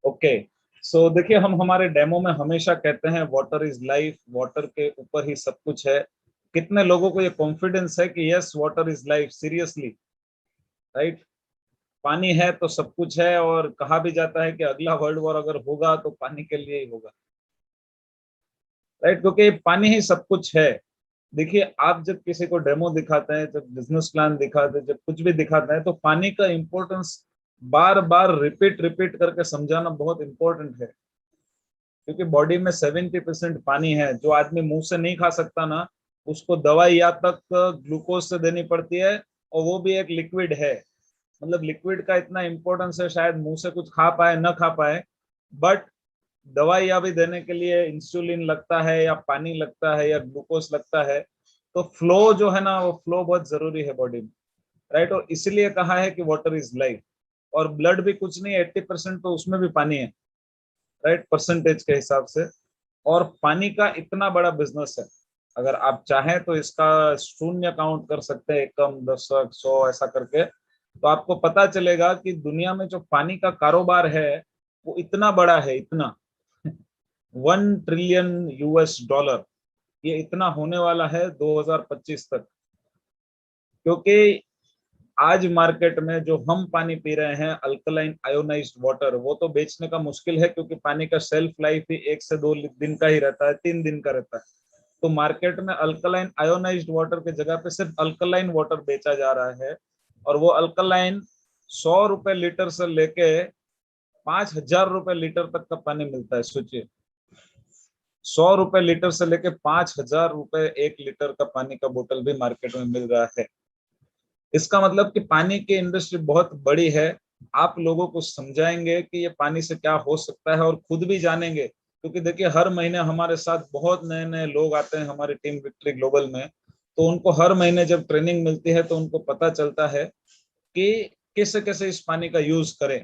Okay, सो देखिए, हम हमारे डेमो में हमेशा कहते हैं वाटर इज लाइफ, वाटर के ऊपर ही सब कुछ है। कितने लोगों को ये कॉन्फिडेंस है कि yes water is life, seriously, right? पानी है तो सब कुछ है, और कहा भी जाता है कि अगला वर्ल्ड वॉर अगर होगा तो पानी के लिए ही होगा, राइट? क्योंकि पानी ही सब कुछ है। देखिए, आप जब किसी को डेमो दिखाते हैं, जब बिजनेस प्लान दिखाते हैं, जब कुछ भी दिखाते हैं, तो पानी का इंपॉर्टेंस बार बार रिपीट रिपीट करके समझाना बहुत इंपॉर्टेंट है। क्योंकि बॉडी में 70% पानी है। जो आदमी मुंह से नहीं खा सकता ना, उसको दवाई या तक ग्लूकोज से देनी पड़ती है, और वो भी एक लिक्विड है। मतलब लिक्विड का इतना इंपॉर्टेंस है, शायद मुंह से कुछ खा पाए ना खा पाए, बट दवाई या भी देने के लिए इंसुलिन लगता है, या पानी लगता है, या ग्लूकोज लगता है। तो फ्लो जो है ना, वो फ्लो बहुत जरूरी है बॉडी में, राइट? और इसलिए कहा है कि वाटर इज लाइफ। और ब्लड भी कुछ नहीं, 80% तो उसमें भी पानी है, राइट, परसेंटेज के हिसाब से। और पानी का इतना बड़ा बिजनेस है, अगर आप चाहें तो इसका शून्य काउंट कर सकते हैं, एकम, दशक, सौ, ऐसा करके। तो आपको पता चलेगा कि दुनिया में जो पानी का कारोबार है वो इतना बड़ा है, इतना 1 ट्रिलियन US डॉलर। ये इतना होने वाला है 2025 तक। क्योंकि आज मार्केट में जो हम पानी पी रहे हैं, अल्कलाइन आयोनाइज्ड वाटर, वो तो बेचने का मुश्किल है, क्योंकि पानी का शेल्फ लाइफ ही 1 से 2 दिन का ही रहता है, 3 दिन का रहता है। तो मार्केट में अल्कलाइन आयोनाइज्ड वाटर की जगह पे सिर्फ अल्कलाइन वाटर बेचा जा रहा है। और वो अल्कलाइन 100 रुपए लीटर से लेके 5,000 रुपए लीटर तक का पानी मिलता है, सोचिए। 100 रुपए लीटर से लेके 5,000 रुपए 1 लीटर का पानी का बोतल भी मार्केट में मिल रहा है। इसका मतलब कि पानी की इंडस्ट्री बहुत बड़ी है। आप लोगों को समझाएंगे कि ये पानी से क्या हो सकता है, और खुद भी जानेंगे। क्योंकि देखिए, हर महीने हमारे साथ बहुत नए नए लोग आते हैं हमारी टीम विक्ट्री ग्लोबल में। तो उनको हर महीने जब ट्रेनिंग मिलती है, तो उनको पता चलता है कि कैसे कैसे इस पानी का यूज करें।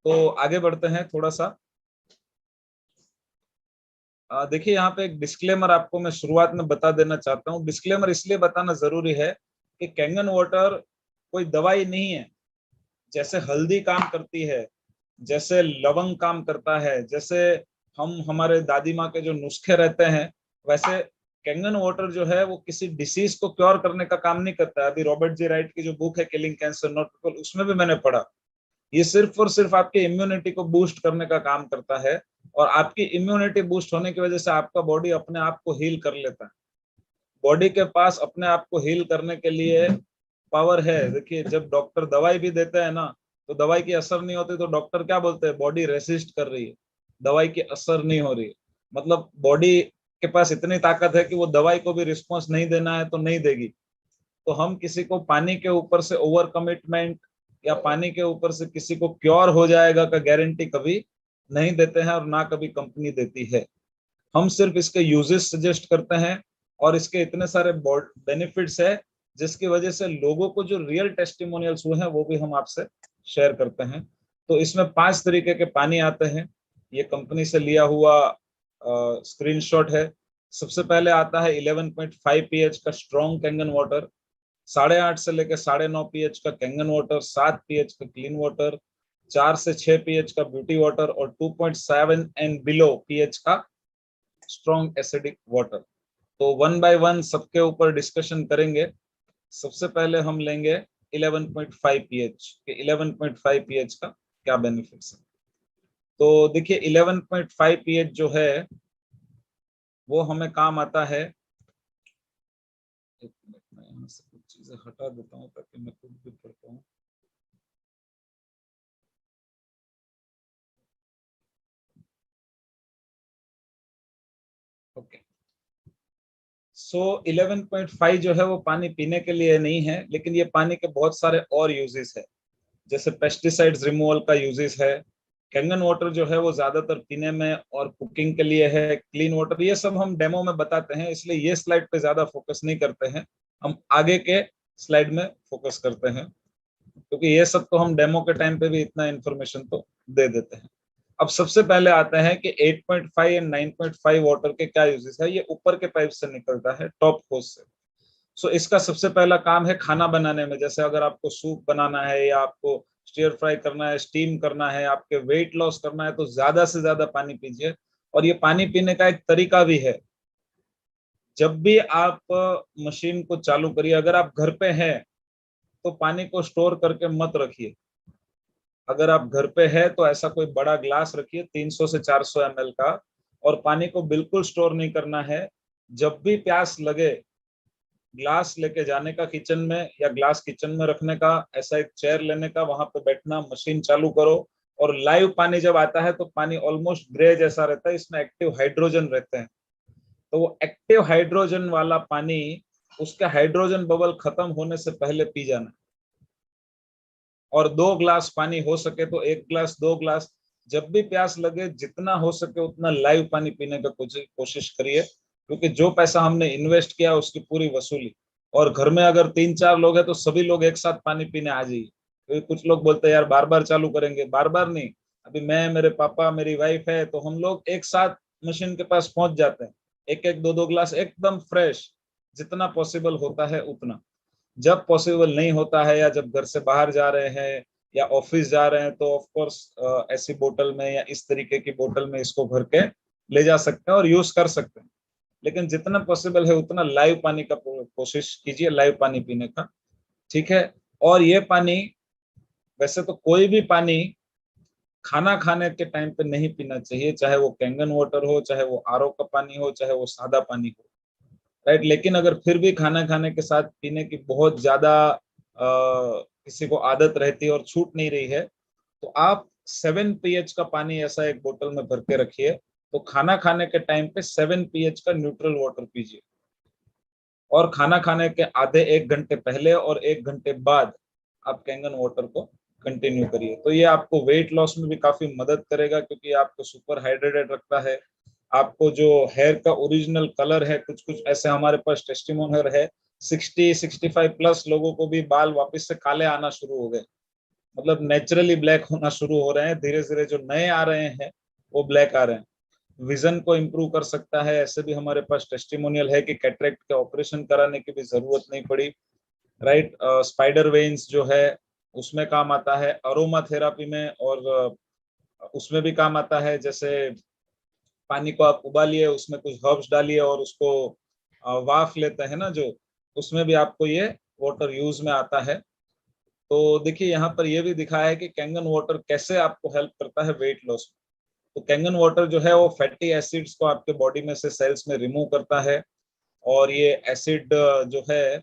तो आगे बढ़ते हैं थोड़ा सा। देखिए, यहाँ पे एक डिस्क्लेमर आपको मैं शुरुआत में बता देना चाहता हूँ। डिस्क्लेमर इसलिए बताना जरूरी है कि कैंगन वाटर कोई दवाई नहीं है। जैसे हल्दी काम करती है, जैसे लवंग काम करता है, जैसे हम हमारे दादी माँ के जो नुस्खे रहते हैं, वैसे कैंगन वाटर जो है वो किसी डिसीज को क्योर करने का काम नहीं करता है। अभी रॉबर्ट जी राइट की जो बुक है किलिंग कैंसर नॉट पीपल, उसमें भी मैंने पढ़ा, ये सिर्फ और सिर्फ आपकी इम्यूनिटी को बूस्ट करने का काम करता है। और आपकी इम्यूनिटी बूस्ट होने की वजह से आपका बॉडी अपने आप को हील कर लेता है। बॉडी के पास अपने आप को हील करने के लिए पावर है। देखिए, जब डॉक्टर दवाई भी देते हैं ना, तो दवाई की असर नहीं होती, तो डॉक्टर क्या बोलते हैं? बॉडी रेसिस्ट कर रही है, दवाई की असर नहीं हो रही है। मतलब बॉडी के पास इतनी ताकत है कि वो दवाई को भी रिस्पॉन्स नहीं देना है तो नहीं देगी। तो हम किसी को पानी के ऊपर से ओवर कमिटमेंट, या पानी के ऊपर से किसी को क्योर हो जाएगा का गारंटी कभी नहीं देते हैं, और ना कभी कंपनी देती है। हम सिर्फ इसके यूजेस सजेस्ट करते हैं, और इसके इतने सारे बेनिफिट्स है, जिसकी वजह से लोगों को जो रियल टेस्टिमोनियल्स हुए हैं वो भी हम आपसे शेयर करते हैं। तो इसमें 5 तरीके के पानी आते हैं। ये कंपनी से लिया हुआ स्क्रीनशॉट है। सबसे पहले आता है 11.5 pH का स्ट्रॉन्ग कैंगन वाटर, 8.5 से लेकर 9.5 pH का कैंगन वाटर, 7 pH का क्लीन वाटर, 4 से 6 pH का ब्यूटी वाटर, और 2.7 एंड बिलो pH का स्ट्रॉन्ग एसिडिक वाटर। तो वन बाय वन सबके ऊपर डिस्कशन करेंगे। सबसे पहले हम लेंगे 11.5 pH के। 11.5 pH का क्या बेनिफिट्स है? तो देखिए, 11.5 pH जो है वो हमें काम आता है। एक मिनट में यहाँ से कुछ चीजें हटा देता हूँ ताकि मैं खुद भी पढ़ पाऊँ। ओके, सो 11.5 जो है वो पानी पीने के लिए नहीं है, लेकिन ये पानी के बहुत सारे और यूजेस है। जैसे पेस्टिसाइड्स रिमूवल का यूजेस है। कैंगन वाटर जो है वो ज्यादातर पीने में और कुकिंग के लिए है। क्लीन वाटर, ये सब हम डेमो में बताते हैं, इसलिए ये स्लाइड पे ज्यादा फोकस नहीं करते हैं। हम आगे के स्लाइड में फोकस करते हैं, क्योंकि ये सब तो हम डेमो के टाइम पे भी इतना इन्फॉर्मेशन तो दे देते हैं। अब सबसे पहले आते हैं कि 8.5 एंड 9.5 वाटर के क्या यूजेस है। ये ऊपर के पाइप से निकलता है, टॉप होस से। सो इसका सबसे पहला काम है खाना बनाने में। जैसे अगर आपको सूप बनाना है, या आपको स्टीयर फ्राई करना है, स्टीम करना है, आपके वेट लॉस करना है, तो ज्यादा से ज्यादा पानी पीजिए। और ये पानी पीने का एक तरीका भी है। जब भी आप मशीन को चालू करिए, अगर आप घर पे हैं तो पानी को स्टोर करके मत रखिए। अगर आप घर पे है तो ऐसा कोई बड़ा ग्लास रखिए 300 से 400 ml का, और पानी को बिल्कुल स्टोर नहीं करना है। जब भी प्यास लगे, ग्लास लेके जाने का किचन में, या ग्लास किचन में रखने का, ऐसा एक चेयर लेने का, वहां पे बैठना, मशीन चालू करो। और लाइव पानी जब आता है तो पानी ऑलमोस्ट ग्रे जैसा रहता है, इसमें एक्टिव हाइड्रोजन रहते हैं। तो वो एक्टिव हाइड्रोजन वाला पानी, उसका हाइड्रोजन बबल खत्म होने से पहले पी जाना। और 2 ग्लास पानी हो सके तो 1 ग्लास, 2 ग्लास, जब भी प्यास लगे जितना हो सके उतना लाइव पानी पीने का कोशिश करिए, क्योंकि जो पैसा हमने इन्वेस्ट किया उसकी पूरी वसूली। और घर में अगर 3-4 लोग हैं तो सभी लोग एक साथ पानी पीने आ जाइए, क्योंकि कुछ लोग बोलते हैं यार बार बार चालू करेंगे, बार बार नहीं। अभी मैं, मेरे पापा, मेरी वाइफ है, तो हम लोग एक साथ मशीन के पास पहुंच जाते हैं। एक एक, दो दो ग्लास एकदम फ्रेश, जितना पॉसिबल होता है उतना। जब पॉसिबल नहीं होता है, या जब घर से बाहर जा रहे हैं या ऑफिस जा रहे हैं, तो ऑफ कोर्स ऐसी बोतल में या इस तरीके की बोतल में इसको भर के ले जा सकते हैं और यूज कर सकते हैं। लेकिन जितना पॉसिबल है उतना लाइव पानी का कोशिश कीजिए, लाइव पानी पीने का। ठीक है। और ये पानी, वैसे तो कोई भी पानी खाना खाने के टाइम पे नहीं पीना चाहिए, चाहे वो कैंगन वाटर हो, चाहे वो आरओ का पानी हो, चाहे वो सादा पानी हो। राइट। लेकिन अगर फिर भी खाना खाने के साथ पीने की बहुत ज्यादा किसी को आदत रहती है और छूट नहीं रही है, तो आप 7 pH का पानी ऐसा एक बोतल में भर के रखिए। तो खाना खाने के टाइम पे 7 pH का न्यूट्रल वाटर पीजिए। और खाना खाने के आधे 1 घंटे पहले और 1 घंटे बाद आप कैंगन वाटर को कंटिन्यू करिए। तो ये आपको वेट लॉस में भी काफी मदद करेगा, क्योंकि आपको सुपर हाइड्रेटेड रखता है। आपको जो हेयर का ओरिजिनल कलर है, कुछ कुछ ऐसे हमारे पास टेस्टिमोनियल है, 60-65+ लोगों को भी बाल वापस से काले आना शुरू हो गए, मतलब नेचुरली ब्लैक होना शुरू हो रहे हैं। धीरे धीरे जो नए आ रहे हैं वो ब्लैक आ रहे हैं। विजन को इम्प्रूव कर सकता है, ऐसे भी हमारे पास टेस्टिमोनियल है कि कैटरेक्ट के ऑपरेशन कराने की भी जरूरत नहीं पड़ी। राइट। स्पाइडर वेन्स जो है उसमें काम आता है, अरोमा थेरापी में, और उसमें भी काम आता है। जैसे पानी को आप उबालिए, उसमें कुछ हर्ब्स डालिए और उसको वाफ लेते हैं ना जो, उसमें भी आपको ये वाटर यूज में आता है। तो देखिए यहाँ पर ये भी दिखाया है कि कैंगन वाटर कैसे आपको हेल्प करता है वेट लॉस में। तो कैंगन वाटर जो है वो फैटी एसिड्स को आपके बॉडी में से, सेल्स में रिमूव करता है। और ये एसिड जो है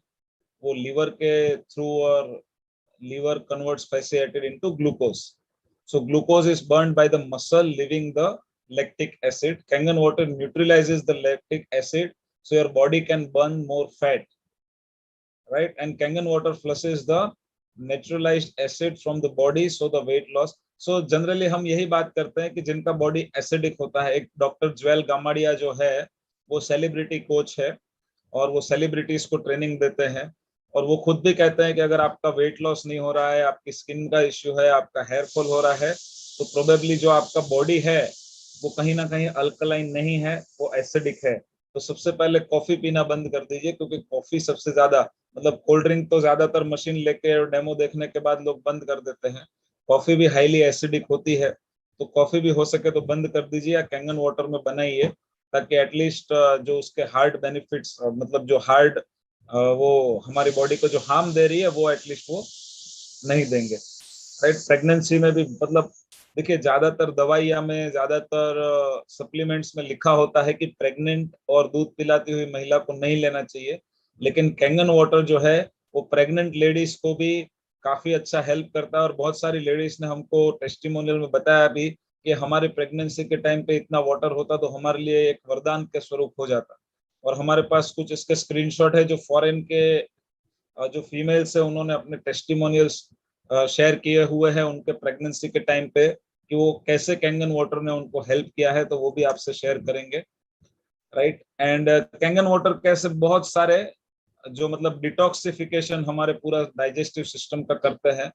वो लीवर के थ्रू, और liver converts fatty acid into glucose. So glucose is burned by the muscle, leaving the lactic acid. Kangen water neutralizes the lactic acid, so your body can burn more fat, right? And Kangen water flushes the neutralized acid from the body, so the weight loss. So generally हम यही बात करते हैं कि जिनका body acidic होता है, एक डॉक्टर ज्वेल गामाडिया जो है वो सेलिब्रिटी कोच है, और वो सेलिब्रिटीज को ट्रेनिंग देते हैं। और वो खुद भी कहते हैं कि अगर आपका वेट लॉस नहीं हो रहा है, आपकी स्किन का इश्यू है, आपका हेयर फॉल हो रहा है, तो प्रोबेबली जो आपका बॉडी है वो कहीं ना कहीं अल्कलाइन नहीं है, वो एसिडिक है। तो सबसे पहले कॉफी पीना बंद कर दीजिए, क्योंकि कॉफी सबसे ज्यादा, मतलब कोल्ड ड्रिंक तो ज्यादातर मशीन लेके और डेमो देखने के बाद लोग बंद कर देते हैं, कॉफी भी हाईली एसिडिक होती है। तो कॉफी भी हो सके तो बंद कर दीजिए, या कैंगन वाटर में बनाइए, ताकि एटलीस्ट जो उसके हार्ड बेनिफिट्स, मतलब जो हार्ड वो हमारी बॉडी को जो हार्म दे रही है वो एटलीस्ट वो नहीं देंगे। राइट। प्रेगनेंसी में भी, मतलब देखिए ज्यादातर दवाइयां में, ज्यादातर सप्लीमेंट्स में लिखा होता है कि प्रेग्नेंट और दूध पिलाती हुई महिला को नहीं लेना चाहिए। लेकिन कैंगन वाटर जो है वो प्रेग्नेंट लेडीज को भी काफी अच्छा हेल्प करता है। और बहुत सारी लेडीज ने हमको टेस्टिमोनियल में बताया भी कि हमारे प्रेगनेंसी के टाइम पे इतना वाटर होता तो हमारे लिए एक वरदान के स्वरूप हो जाता। और हमारे पास कुछ इसके स्क्रीनशॉट है जो फॉरेन के जो फीमेल्स है उन्होंने अपने टेस्टिमोनियल्स शेयर किए हुए हैं उनके प्रेगनेंसी के टाइम पे, कि वो कैसे कैंगन वाटर ने उनको हेल्प किया है, तो वो भी आपसे शेयर करेंगे। राइट। एंड कैंगन वाटर कैसे बहुत सारे जो, मतलब डिटॉक्सिफिकेशन हमारे पूरा डाइजेस्टिव सिस्टम का करते हैं।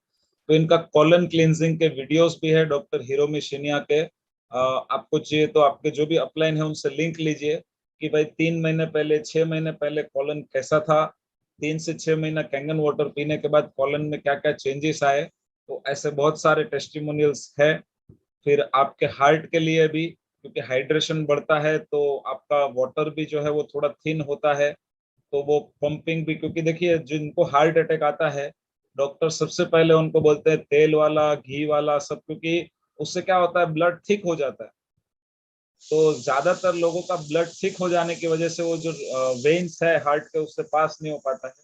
तो इनका कॉलन क्लींजिंग के वीडियोस भी है डॉक्टर हिरोमी शिनिया के। आपको चाहिए तो आपके जो भी अपलाइन है उनसे लिंक लीजिए कि भाई 3 महीने पहले, 6 महीने पहले कॉलन कैसा था, 3 से 6 महीना कैंगन वाटर पीने के बाद कॉलन में क्या क्या चेंजेस आए। तो ऐसे बहुत सारे टेस्टिमोनियल्स है। फिर आपके हार्ट के लिए भी, क्योंकि हाइड्रेशन बढ़ता है तो आपका वाटर भी जो है वो थोड़ा थिन होता है, तो वो पंपिंग भी, क्योंकि देखिए जिनको हार्ट अटैक आता है, डॉक्टर सबसे पहले उनको बोलते हैं तेल वाला, घी वाला सब, क्योंकि उससे क्या होता है, ब्लड थिक हो जाता है। तो ज्यादातर लोगों का ब्लड थिक हो जाने की वजह से वो जो वेन्स है हार्ट के, उससे पास नहीं हो पाता है।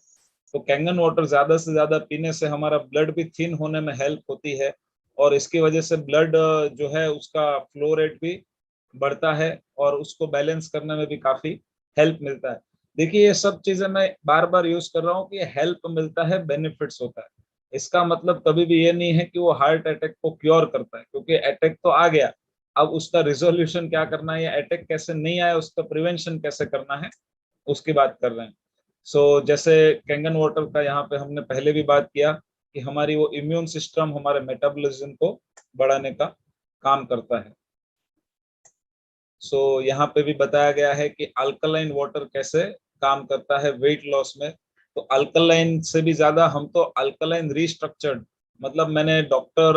तो कैंगन वाटर ज्यादा से ज्यादा पीने से हमारा ब्लड भी थिन होने में हेल्प होती है, और इसकी वजह से ब्लड जो है उसका फ्लो रेट भी बढ़ता है, और उसको बैलेंस करने में भी काफी हेल्प मिलता है। देखिए ये सब चीजें मैं बार बार यूज कर रहा हूँ कि हेल्प मिलता है, बेनिफिट्स होता है। इसका मतलब कभी भी ये नहीं है कि वो हार्ट अटैक को क्योर करता है, क्योंकि अटैक तो आ गया, अब उसका रिजोल्यूशन क्या करना है, या अटैक कैसे नहीं आया उसका प्रिवेंशन कैसे करना है, उसकी बात कर रहे हैं। जैसे कैंगन वाटर का यहाँ पे हमने पहले भी बात किया कि हमारी वो इम्यून सिस्टम, हमारे मेटाबॉलिज्म को बढ़ाने का काम करता है। यहाँ पे भी बताया गया है कि अल्कलाइन वाटर कैसे काम करता है वेट लॉस में। तो अल्कलाइन से भी ज्यादा हम तो अल्कलाइन रिस्ट्रक्चर्ड, मतलब मैंने डॉक्टर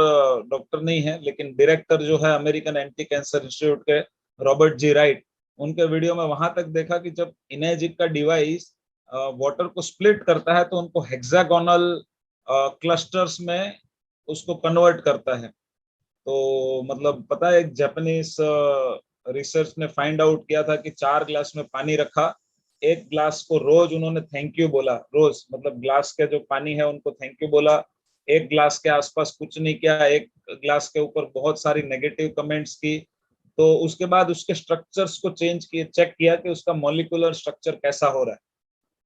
डॉक्टर नहीं है लेकिन डायरेक्टर जो है अमेरिकन एंटी कैंसर इंस्टीट्यूट के, रॉबर्ट जी राइट, उनके वीडियो में वहां तक देखा कि जब इनेजिक का डिवाइस वाटर को स्प्लिट करता है तो उनको हेक्सागोनल क्लस्टर्स में उसको कन्वर्ट करता है। तो मतलब पता है, एक जापानीज रिसर्च ने फाइंड आउट किया था कि 4 ग्लास में पानी रखा, एक ग्लास को रोज उन्होंने थैंक यू बोला, रोज मतलब ग्लास के जो पानी है उनको थैंक यू बोला, एक ग्लास के आसपास कुछ नहीं किया, एक ग्लास के ऊपर बहुत सारी नेगेटिव कमेंट्स की। तो उसके बाद उसके स्ट्रक्चर्स को चेंज किए, चेक किया कि उसका मॉलिक्यूलर स्ट्रक्चर कैसा हो रहा है।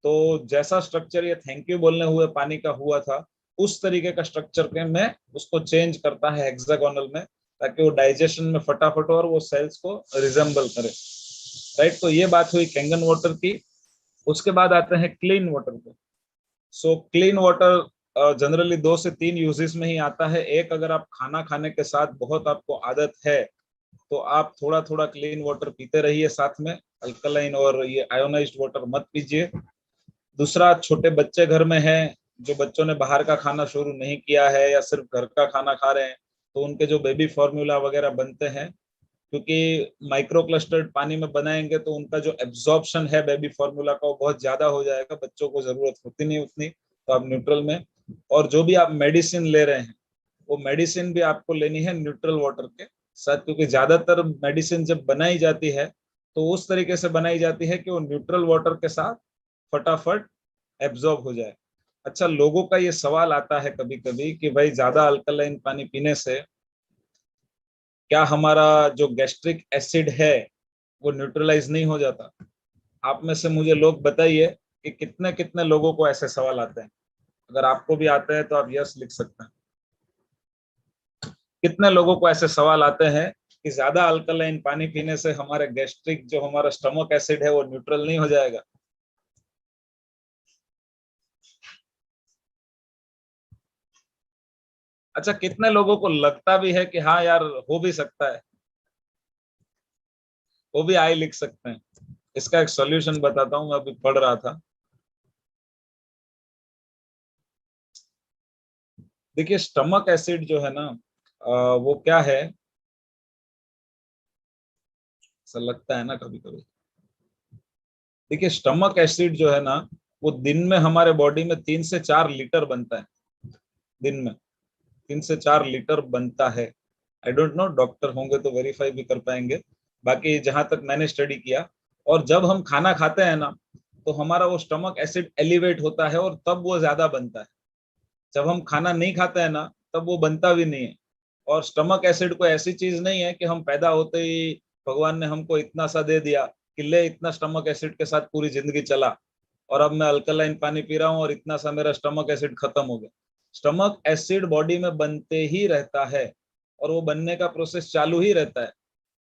तो जैसा स्ट्रक्चर ये थैंक यू बोलने हुए पानी का हुआ था, उस तरीके का स्ट्रक्चर के में उसको चेंज करता है हेक्सागोनल में, ताकि वो डाइजेशन में फटाफट हो और वो सेल्स को रिजेंबल करे। राइट, तो ये बात हुई कैंगन वाटर की। उसके बाद आते हैं क्लीन वाटर पे। क्लीन वाटर जनरली 2 से 3 यूजेस में ही आता है। एक, अगर आप खाना खाने के साथ बहुत आपको आदत है तो आप थोड़ा थोड़ा क्लीन वाटर पीते रहिए साथ में, अल्कलाइन और ये आयोनाइज्ड वाटर मत पीजिए। दूसरा, छोटे बच्चे घर में हैं, जो बच्चों ने बाहर का खाना शुरू नहीं किया है या सिर्फ घर का खाना खा रहे हैं, तो उनके जो बेबी फॉर्मूला वगैरह बनते हैं, क्योंकि माइक्रो क्लस्टर्ड पानी में बनाएंगे तो उनका जो एब्जॉर्प्शन है बेबी फॉर्मूला का वो बहुत ज्यादा हो जाएगा, बच्चों को जरूरत होती नहीं उतनी, तो आप न्यूट्रल में। और जो भी आप मेडिसिन ले रहे हैं, वो मेडिसिन भी आपको लेनी है न्यूट्रल वाटर के साथ, क्योंकि ज्यादातर मेडिसिन जब बनाई जाती है तो उस तरीके से बनाई जाती है कि वो न्यूट्रल वाटर के साथ फटाफट एब्जॉर्ब हो जाए। अच्छा, लोगों का ये सवाल आता है कभी कभी कि भाई ज्यादा अल्कलाइन पानी पीने से क्या हमारा जो गैस्ट्रिक एसिड है वो न्यूट्रलाइज नहीं हो जाता? आप में से मुझे लोग बताइए कि कितने कितने लोगों को ऐसे सवाल आते हैं। अगर आपको भी आते हैं तो आप यस लिख सकते हैं। कितने लोगों को ऐसे सवाल आते हैं कि ज्यादा अल्कलाइन पानी पीने से हमारे गैस्ट्रिक, जो हमारा स्टमक एसिड है, वो न्यूट्रल नहीं हो जाएगा? अच्छा, कितने लोगों को लगता भी है कि हाँ यार हो भी सकता है? वो भी आई लिख सकते हैं। इसका एक सॉल्यूशन बताता हूँ, मैं अभी पढ़ रहा था। देखिए स्टमक एसिड जो है ना, वो क्या है, ऐसा लगता है ना कभी कभी। देखिए स्टमक एसिड जो है ना, वो दिन में हमारे बॉडी में 3 से 4 लीटर बनता है। दिन में 3 से 4 लीटर बनता है। आई डोंट नो, डॉक्टर होंगे तो वेरीफाई भी कर पाएंगे। बाकी जहां तक मैंने स्टडी किया, और जब हम खाना खाते हैं ना, तो हमारा वो स्टमक एसिड एलिवेट होता है और तब वो ज्यादा बनता है। जब हम खाना नहीं खाते हैं ना, तब वो बनता भी नहीं है। और स्टमक एसिड कोई ऐसी चीज नहीं है कि हम पैदा होते ही भगवान ने हमको इतना सा दे दिया कि ले इतना स्टमक एसिड के साथ पूरी जिंदगी चला, और अब मैं अल्कलाइन पानी पी रहा हूँ और इतना सा मेरा स्टमक एसिड खत्म हो गया। स्टमक एसिड बॉडी में बनते ही रहता है, और वो बनने का प्रोसेस चालू ही रहता है।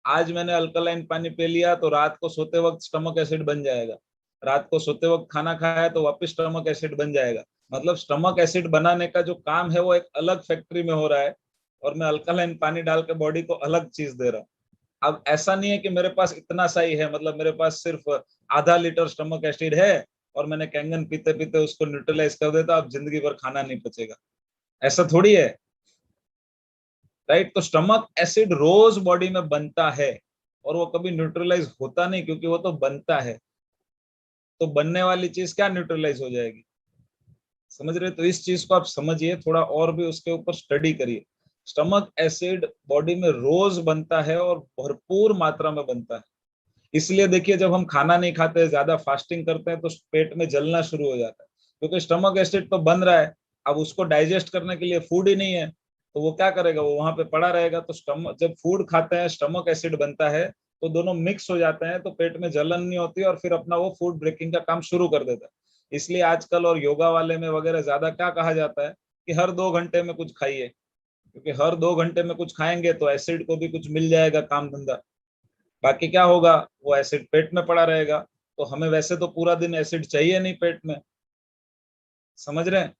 आज मैंने अल्कलाइन पानी पी लिया तो रात को सोते वक्त स्टमक एसिड बन जाएगा, रात को सोते वक्त खाना खाया तो वापस स्टमक एसिड बन जाएगा। मतलब स्टमक एसिड बनाने का जो काम है वो एक अलग फैक्ट्री में हो रहा है, और मैं अल्कलाइन पानी डाल के बॉडी को अलग चीज दे रहा हूँ। अब ऐसा नहीं है कि मेरे पास इतना सा ही है, मतलब मेरे पास सिर्फ ½ लीटर स्टमक एसिड है और मैंने कैंगन पीते पीते उसको न्यूट्रलाइज कर देता, अब जिंदगी भर खाना नहीं पचेगा, ऐसा थोड़ी है। राइट। तो स्टमक एसिड रोज बॉडी में बनता है और वो कभी न्यूट्रलाइज होता नहीं, क्योंकि वो तो बनता है। तो बनने वाली चीज क्या न्यूट्रलाइज हो जाएगी? समझ रहे? तो इस चीज को आप समझिए थोड़ा और भी, उसके ऊपर स्टडी करिए। स्टमक एसिड बॉडी में रोज बनता है और भरपूर मात्रा में बनता है। इसलिए देखिए, जब हम खाना नहीं खाते, ज्यादा फास्टिंग करते हैं, तो पेट में जलना शुरू हो जाता है, क्योंकि स्टमक एसिड तो बन रहा है। अब उसको डाइजेस्ट करने के लिए फूड ही नहीं है, तो वो क्या करेगा? वो वहां पे पड़ा रहेगा। तो स्टमक, जब फूड खाते हैं स्टमक एसिड बनता है, तो दोनों मिक्स हो जाते हैं, तो पेट में जलन नहीं होती और फिर अपना वो फूड ब्रेकिंग का काम शुरू कर देता है। इसलिए आजकल और योगा वाले में वगैरह ज्यादा क्या कहा जाता है कि हर 2 घंटे में कुछ खाइए, क्योंकि हर 2 घंटे में कुछ खाएंगे तो एसिड को भी कुछ मिल जाएगा काम धंधा। बाकी क्या होगा? वो एसिड पेट में पड़ा रहेगा। तो हमें वैसे तो पूरा दिन एसिड चाहिए नहीं पेट में। समझ रहे हैं?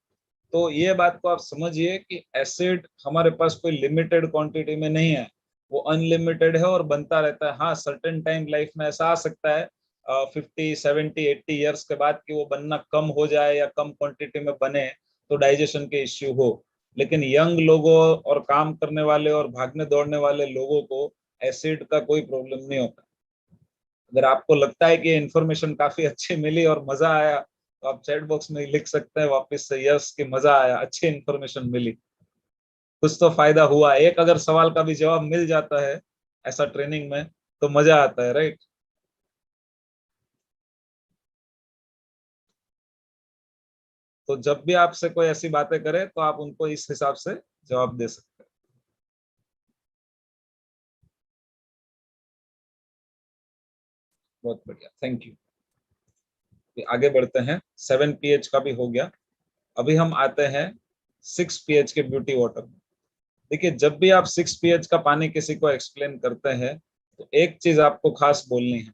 तो ये बात को आप समझिए कि एसिड हमारे पास कोई लिमिटेड क्वांटिटी में नहीं है, वो अनलिमिटेड है और बनता रहता है। हाँ, सर्टेन टाइम लाइफ में ऐसा आ सकता है 50 70 80 ईयर्स के बाद कि वो बनना कम हो जाए या कम क्वांटिटी में बने, तो डाइजेशन के इश्यू हो। लेकिन यंग लोगों और काम करने वाले और भागने दौड़ने वाले लोगों को एसिड का कोई प्रॉब्लम नहीं होता। अगर आपको लगता है कि इन्फॉर्मेशन काफी अच्छी मिली और मजा आया, तो आप चैट बॉक्स में लिख सकते हैं वापस से, यस कि मजा आया, अच्छी इन्फॉर्मेशन मिली, कुछ तो फायदा हुआ। एक अगर सवाल का भी जवाब मिल जाता है ऐसा ट्रेनिंग में, तो मजा आता है, राइट। तो जब भी आपसे कोई ऐसी बातें करे, तो आप उनको इस हिसाब से जवाब दे सकते हैं। बहुत बढ़िया, थैंक यू। आगे बढ़ते हैं। 7 pH का भी हो गया। अभी हम आते हैं 6 pH के ब्यूटी वाटर में। देखिए, जब भी आप 6 pH का पानी किसी को एक्सप्लेन करते हैं, तो एक चीज आपको खास बोलनी है।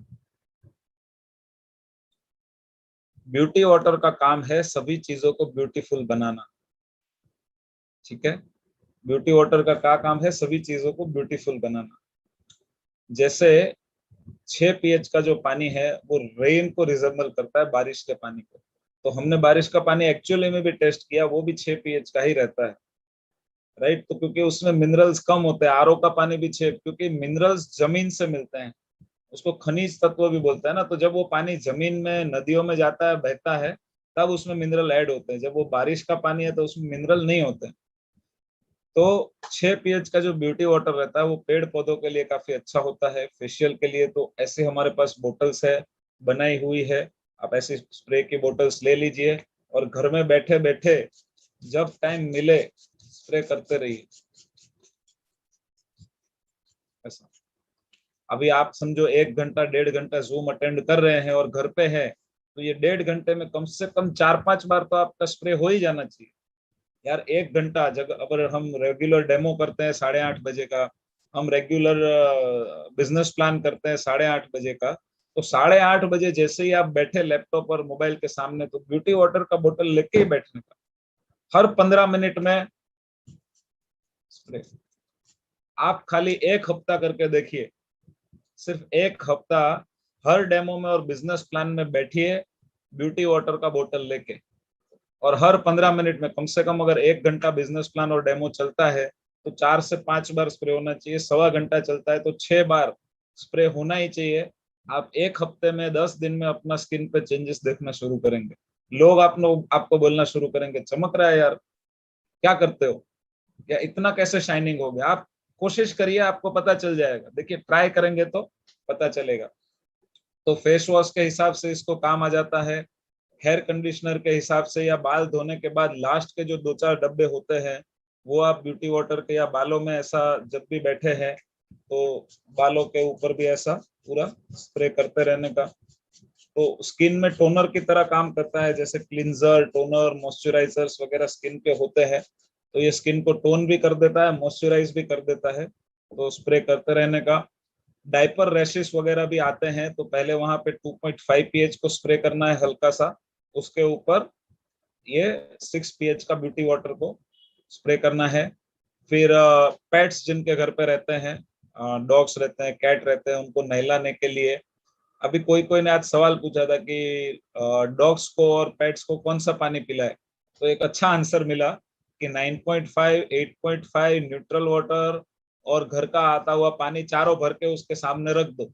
ब्यूटी वाटर का काम है सभी चीजों को ब्यूटीफुल बनाना। ठीक है? ब्यूटी वाटर का क्या काम है? सभी चीजों को ब्यूटीफुल बनाना। जैसे 6 pH का जो पानी है वो रेन को रिजेंबल करता है, बारिश के पानी को। तो हमने बारिश का पानी एक्चुअली में भी टेस्ट किया, वो भी 6 pH का ही रहता है, राइट। तो क्योंकि उसमें मिनरल्स कम होते हैं, आरओ का पानी भी 6, क्योंकि मिनरल्स जमीन से मिलते हैं, उसको खनिज तत्व भी बोलते हैं ना। तो जब वो पानी जमीन में, नदियों में जाता है, बहता है, तब उसमें मिनरल ऐड होते हैं। जब वो बारिश का पानी है तो उसमें मिनरल नहीं होते। तो 6 pH का जो ब्यूटी वाटर रहता है वो पेड़ पौधों के लिए काफी अच्छा होता है, फेशियल के लिए। तो ऐसे हमारे पास बोटल्स है, बनाई हुई है। आप ऐसी स्प्रे की बोटल्स ले लीजिए और घर में बैठे बैठे जब टाइम मिले स्प्रे करते रहिए। ऐसा, अभी आप समझो 1 घंटा 1.5 घंटा जूम अटेंड कर रहे हैं और घर पे है, तो ये 1.5 घंटे में कम से कम 4 5 बार तो आपका स्प्रे हो ही जाना चाहिए। यार 1 घंटा, जब अगर हम रेगुलर डेमो करते हैं 8:30 बजे का, हम रेगुलर बिजनेस प्लान करते हैं 8:30 बजे का, तो 8:30 बजे जैसे ही आप बैठे लैपटॉप और मोबाइल के सामने, तो ब्यूटी वाटर का बोतल लेके ही बैठने का, हर 15 मिनट में स्प्रे। आप खाली 1 हफ्ता करके देखिए, सिर्फ 1 हफ्ता, हर डेमो में और बिजनेस प्लान में बैठिए ब्यूटी वाटर का बोतल लेके, और हर 15 मिनट में कम से कम, अगर 1 घंटा बिजनेस प्लान और डेमो चलता है, तो 4 से 5 बार स्प्रे होना चाहिए। सवा घंटा चलता है तो 6 बार स्प्रे होना ही चाहिए। आप 1 हफ्ते में, 10 दिन में अपना स्किन पे चेंजेस देखना शुरू करेंगे। लोग आपको बोलना शुरू करेंगे, चमक रहा है यार, क्या करते हो, या इतना कैसे शाइनिंग हो गया। आप कोशिश करिए, आपको पता चल जाएगा। देखिए, ट्राई करेंगे तो पता चलेगा। तो फेस वॉश के हिसाब से इसको काम आ जाता है, हेयर कंडीशनर के हिसाब से, या बाल धोने के बाद लास्ट के जो 2 4 डब्बे होते हैं, वो आप ब्यूटी वाटर के, या बालों में ऐसा जब भी बैठे हैं तो बालों के ऊपर भी ऐसा पूरा स्प्रे करते रहने का। तो स्किन में टोनर की तरह काम करता है, जैसे क्लिंजर, टोनर, मॉइस्चराइजर्स वगैरह स्किन के होते हैं। तो ये स्किन को टोन भी कर देता है, मॉइस्चराइज भी कर देता है। तो स्प्रे करते रहने का। डायपर रैशेस वगैरह भी आते हैं, तो पहले वहां पे 2.5 pH को स्प्रे करना है हल्का सा, उसके ऊपर ये 6 pH का ब्यूटी वाटर को स्प्रे करना है। फिर पेट्स जिनके घर पे रहते हैं, डॉग्स रहते हैं, कैट रहते हैं, उनको नहलाने के लिए, अभी कोई कोई ने आज सवाल पूछा था कि डॉग्स को और पेट्स को कौन सा पानी पिलाए, तो एक अच्छा आंसर मिला कि 9.5, 8.5 न्यूट्रल वाटर और घर का आता हुआ पानी चारों भर के उसके सामने रख दो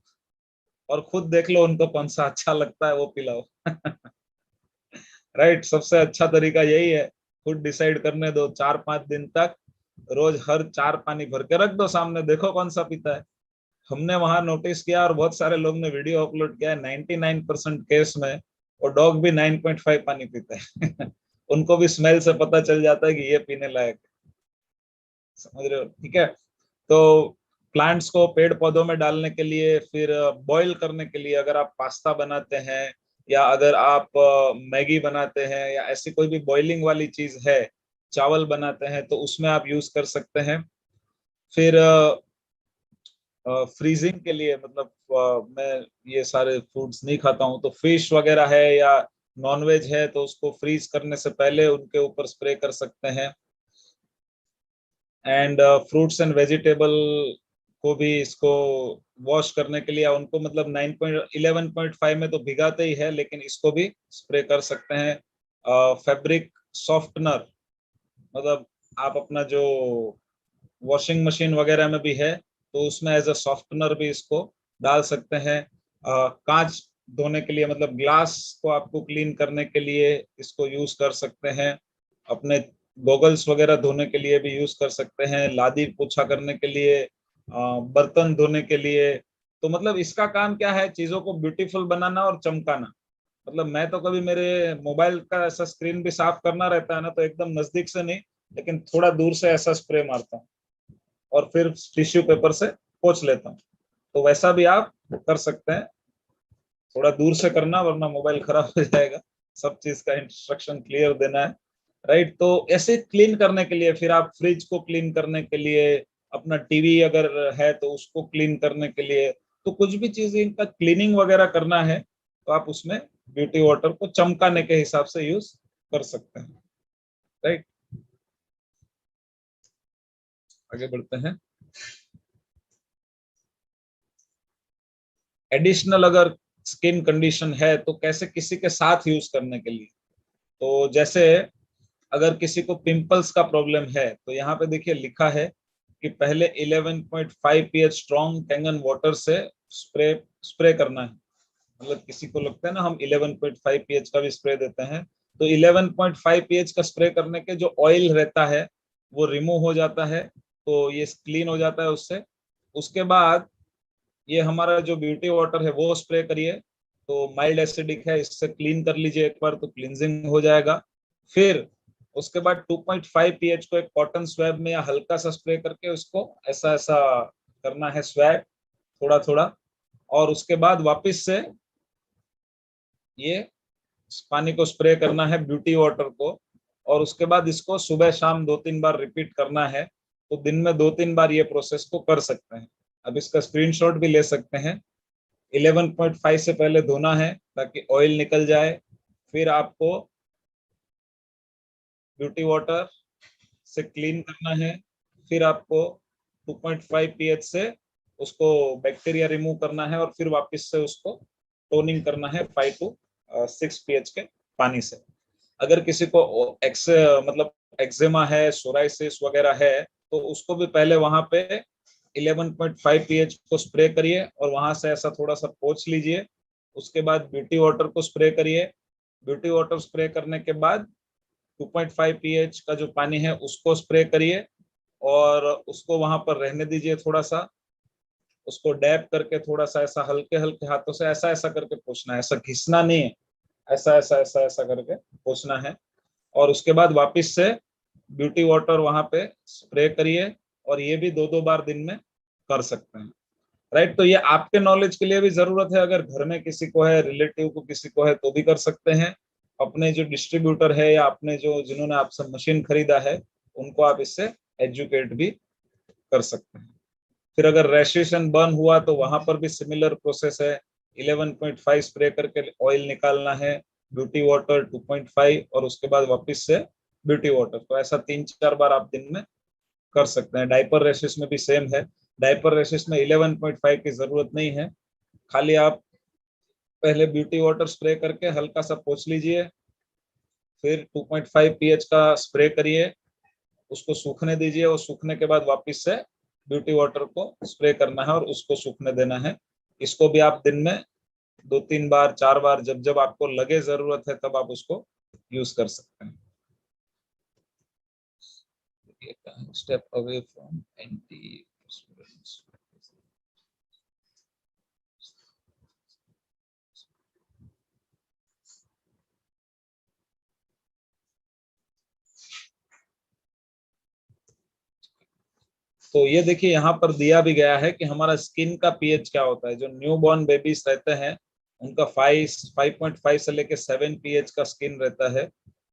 और खुद देख लो उनको कौन सा अच्छा लगता है वो पिलाओ। राइट, सबसे अच्छा तरीका यही है। खुद डिसाइड करने दो, 4-5 दिन तक रोज हर 4 पानी भर के रख दो सामने, देखो कौन सा पीता है। हमने वहां नोटिस किया और बहुत सारे लोग ने वीडियो अपलोड किया है, 99% केस में वो डॉग भी 9.5 पानी पीता है। उनको भी स्मेल से पता चल जाता है कि ये पीने लायक है। समझ रहे हो? ठीक है। तो प्लांट्स को पेड़ पौधों में डालने के लिए, फिर बॉईल करने के लिए, अगर आप पास्ता बनाते हैं या अगर आप मैगी बनाते हैं या ऐसी कोई भी बॉइलिंग वाली चीज है, चावल बनाते हैं, तो उसमें आप यूज कर सकते हैं। फिर फ्रीजिंग के लिए, मतलब मैं ये सारे फूड्स नहीं खाता हूँ, तो फिश वगैरह है या नॉनवेज है तो उसको फ्रीज करने से पहले उनके ऊपर स्प्रे कर सकते हैं। एंड फ्रूट्स एंड वेजिटेबल को भी इसको वॉश करने के लिए, उनको मतलब 9.11.5 में तो भिगाते ही है, लेकिन इसको भी स्प्रे कर सकते हैं। फैब्रिक सॉफ्टनर, मतलब आप अपना जो वॉशिंग मशीन वगैरह में भी है तो उसमें एज अ सॉफ्टनर भी इसको डाल सकते हैं। कांच धोने के लिए, मतलब ग्लास को आपको क्लीन करने के लिए इसको यूज कर सकते हैं। अपने गॉगल्स वगैरह धोने के लिए भी यूज कर सकते हैं, लादी पोछा करने के लिए, बर्तन धोने के लिए। तो मतलब इसका काम क्या है, चीजों को ब्यूटीफुल बनाना और चमकाना। मतलब मैं तो कभी मेरे मोबाइल का ऐसा स्क्रीन भी साफ करना रहता है ना, तो एकदम नजदीक से नहीं, लेकिन थोड़ा दूर से ऐसा स्प्रे मारता हूँ और फिर टिश्यू पेपर से पोंछ लेता हूँ। तो वैसा भी आप कर सकते हैं, थोड़ा दूर से करना वरना मोबाइल खराब हो जाएगा। सब चीज का इंस्ट्रक्शन क्लियर देना है। राइट, तो ऐसे क्लीन करने के लिए, फिर आप फ्रिज को क्लीन करने के लिए, अपना टीवी अगर है तो उसको क्लीन करने के लिए, तो कुछ भी चीज इनका क्लीनिंग वगैरह करना है तो आप उसमें ब्यूटी वाटर को चमकाने के हिसाब से यूज कर सकते हैं। राइट, आगे बढ़ते हैं। एडिशनल अगर स्किन कंडीशन है तो कैसे किसी के साथ यूज करने के लिए, तो जैसे अगर किसी को पिंपल्स का प्रॉब्लम है तो यहाँ पे देखिए लिखा है कि पहले 11.5 pH स्ट्रॉन्ग कैंगन वाटर से स्प्रे स्प्रे करना है। मतलब किसी को लगता है ना हम 11.5 pH का भी स्प्रे देते हैं, तो 11.5 pH का स्प्रे करने के जो ऑयल रहता है वो रिमूव हो जाता है, तो ये क्लीन हो जाता है उससे। उसके बाद ये हमारा जो ब्यूटी वाटर है वो स्प्रे करिए, तो माइल्ड एसिडिक है, इससे क्लीन कर लीजिए एक बार तो क्लींजिंग हो जाएगा। फिर उसके बाद 2.5 pH को एक कॉटन स्वैब में या हल्का सा स्प्रे करके उसको ऐसा ऐसा करना है स्वैब, थोड़ा थोड़ा। और उसके बाद वापस से ये पानी को स्प्रे करना है ब्यूटी वाटर को, और उसके बाद इसको सुबह शाम 2-3 बार रिपीट करना है। तो दिन में 2-3 बार ये प्रोसेस को कर सकते हैं। अब इसका स्क्रीनशॉट भी ले सकते हैं। 11.5 से पहले धोना है ताकि ऑयल निकल जाए, फिर आपको ब्यूटी वाटर से क्लीन करना है, फिर आपको 2.5 pH से उसको बैक्टीरिया रिमूव करना है, और फिर वापस से उसको टोनिंग करना है 5 to 6 pH के पानी से। अगर किसी को मतलब एक्जेमा है, सोराइसिस वगैरह है, तो उसको भी पहले वहां पे 11.5 pH को स्प्रे करिए और वहां से ऐसा थोड़ा सा पोंछ लीजिए। उसके बाद ब्यूटी वाटर को स्प्रे करिए। ब्यूटी वाटर स्प्रे करने के बाद 2.5 pH का जो पानी है उसको स्प्रे करिए और उसको वहां पर रहने दीजिए थोड़ा सा। उसको डैप करके थोड़ा सा ऐसा हल्के हल्के हाथों से ऐसा ऐसा करके पोंछना है, ऐसा घिसना नहीं है, ऐसा ऐसा ऐसा ऐसा करके पोंछना है। और उसके बाद वापस से ब्यूटी वाटर वहां पे स्प्रे करिए, और ये भी 2-2 बार दिन में कर सकते हैं। राइट, तो ये आपके नॉलेज के लिए भी जरूरत है, अगर घर में किसी को है, रिलेटिव को किसी को है तो भी कर सकते हैं। अपने जो डिस्ट्रीब्यूटर है या अपने जो जिन्होंने आपसे मशीन खरीदा है उनको आप इससे एजुकेट भी कर सकते हैं। फिर अगर रैशेस एंड बर्न हुआ तो वहां पर भी सिमिलर प्रोसेस है। 11.5 स्प्रे करके ऑयल निकालना है, ब्यूटी वाटर 2.5, और उसके बाद वापस से ब्यूटी वाटर। तो ऐसा 3-4 बार आप दिन में कर सकते हैं। डायपर रैशेस में भी सेम है। डायपर रैशेस में 11.5 की जरूरत नहीं है, खाली आप पहले ब्यूटी वाटर स्प्रे करके हल्का सा पोंछ लीजिए, फिर 2.5 pH का स्प्रे करिए, उसको सूखने दीजिए और सूखने के बाद वापस से ब्यूटी वाटर को स्प्रे करना है और उसको सूखने देना है। इसको भी आप दिन में 2-3 बार 4 बार जब जब आपको लगे जरूरत है तब आप उसको यूज कर सकते हैं। Step away from anti. तो ये देखिए यहाँ पर दिया भी गया है कि हमारा स्किन का पीएच क्या होता है। जो न्यू बॉर्न बेबीज रहते हैं उनका 5.5 से लेके 7 पीएच का स्किन रहता है।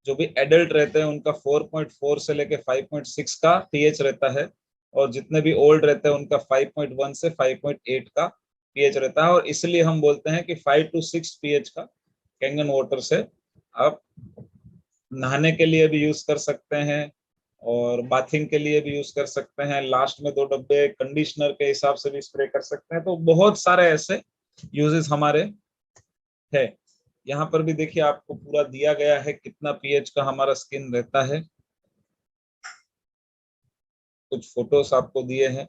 जो भी एडल्ट रहते हैं उनका 4.4 से लेके 5.6 का पीएच रहता है। और जितने भी ओल्ड रहते हैं उनका 5.1 से 5.8 का पीएच रहता है। और इसलिए हम बोलते हैं कि 5 to 6 पीएच का कैंगन वाटर से आप नहाने के लिए भी यूज कर सकते हैं और बाथिंग के लिए भी यूज कर सकते हैं। लास्ट में 2 डब्बे कंडीशनर के हिसाब से भी स्प्रे कर सकते हैं। तो बहुत सारे ऐसे यूजेस हमारे है। यहाँ पर भी देखिए आपको पूरा दिया गया है कितना पीएच का हमारा स्किन रहता है। कुछ फोटोस आपको दिए हैं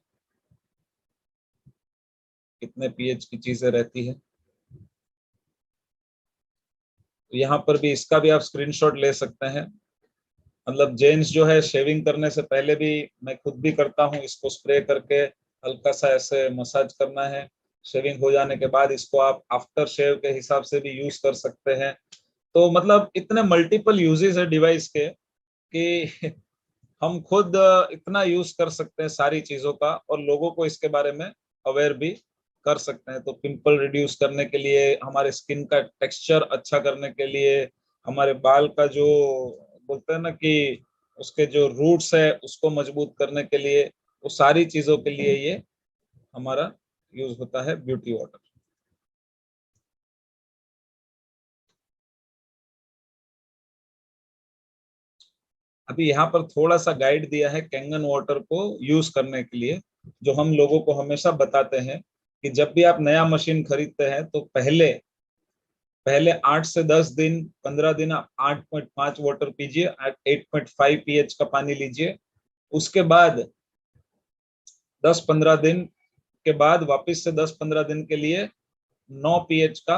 कितने पीएच की चीजें रहती है। तो यहाँ पर भी इसका भी आप स्क्रीनशॉट ले सकते हैं। मतलब जेंट्स जो है शेविंग करने से पहले भी, मैं खुद भी करता हूँ, इसको स्प्रे करके हल्का सा ऐसे मसाज करना है। शेविंग हो जाने के बाद इसको आप आफ्टर शेव के हिसाब से भी यूज कर सकते हैं। तो मतलब इतने मल्टीपल यूजेस है डिवाइस के कि हम खुद इतना यूज कर सकते हैं सारी चीजों का और लोगों को इसके बारे में अवेयर भी कर सकते हैं। तो पिंपल रिड्यूस करने के लिए, हमारे स्किन का टेक्सचर अच्छा करने के लिए, हमारे बाल का जो बोलते हैं ना कि उसके जो रूट्स है उसको मजबूत करने के लिए, वो सारी चीजों के लिए ये हमारा यूज होता है ब्यूटी वाटर। अभी यहाँ पर थोड़ा सा गाइड दिया है कैंगन वाटर को यूज करने के लिए, जो हम लोगों को हमेशा बताते हैं कि जब भी आप नया मशीन खरीदते हैं तो पहले पहले 8 से 10 दिन 15 दिन आप 8.5 वाटर पीजिए, 8.5 पीएच का पानी लीजिए। उसके बाद 10-15 दिन के बाद वापस से 10-15 दिन के लिए 9 पीएच का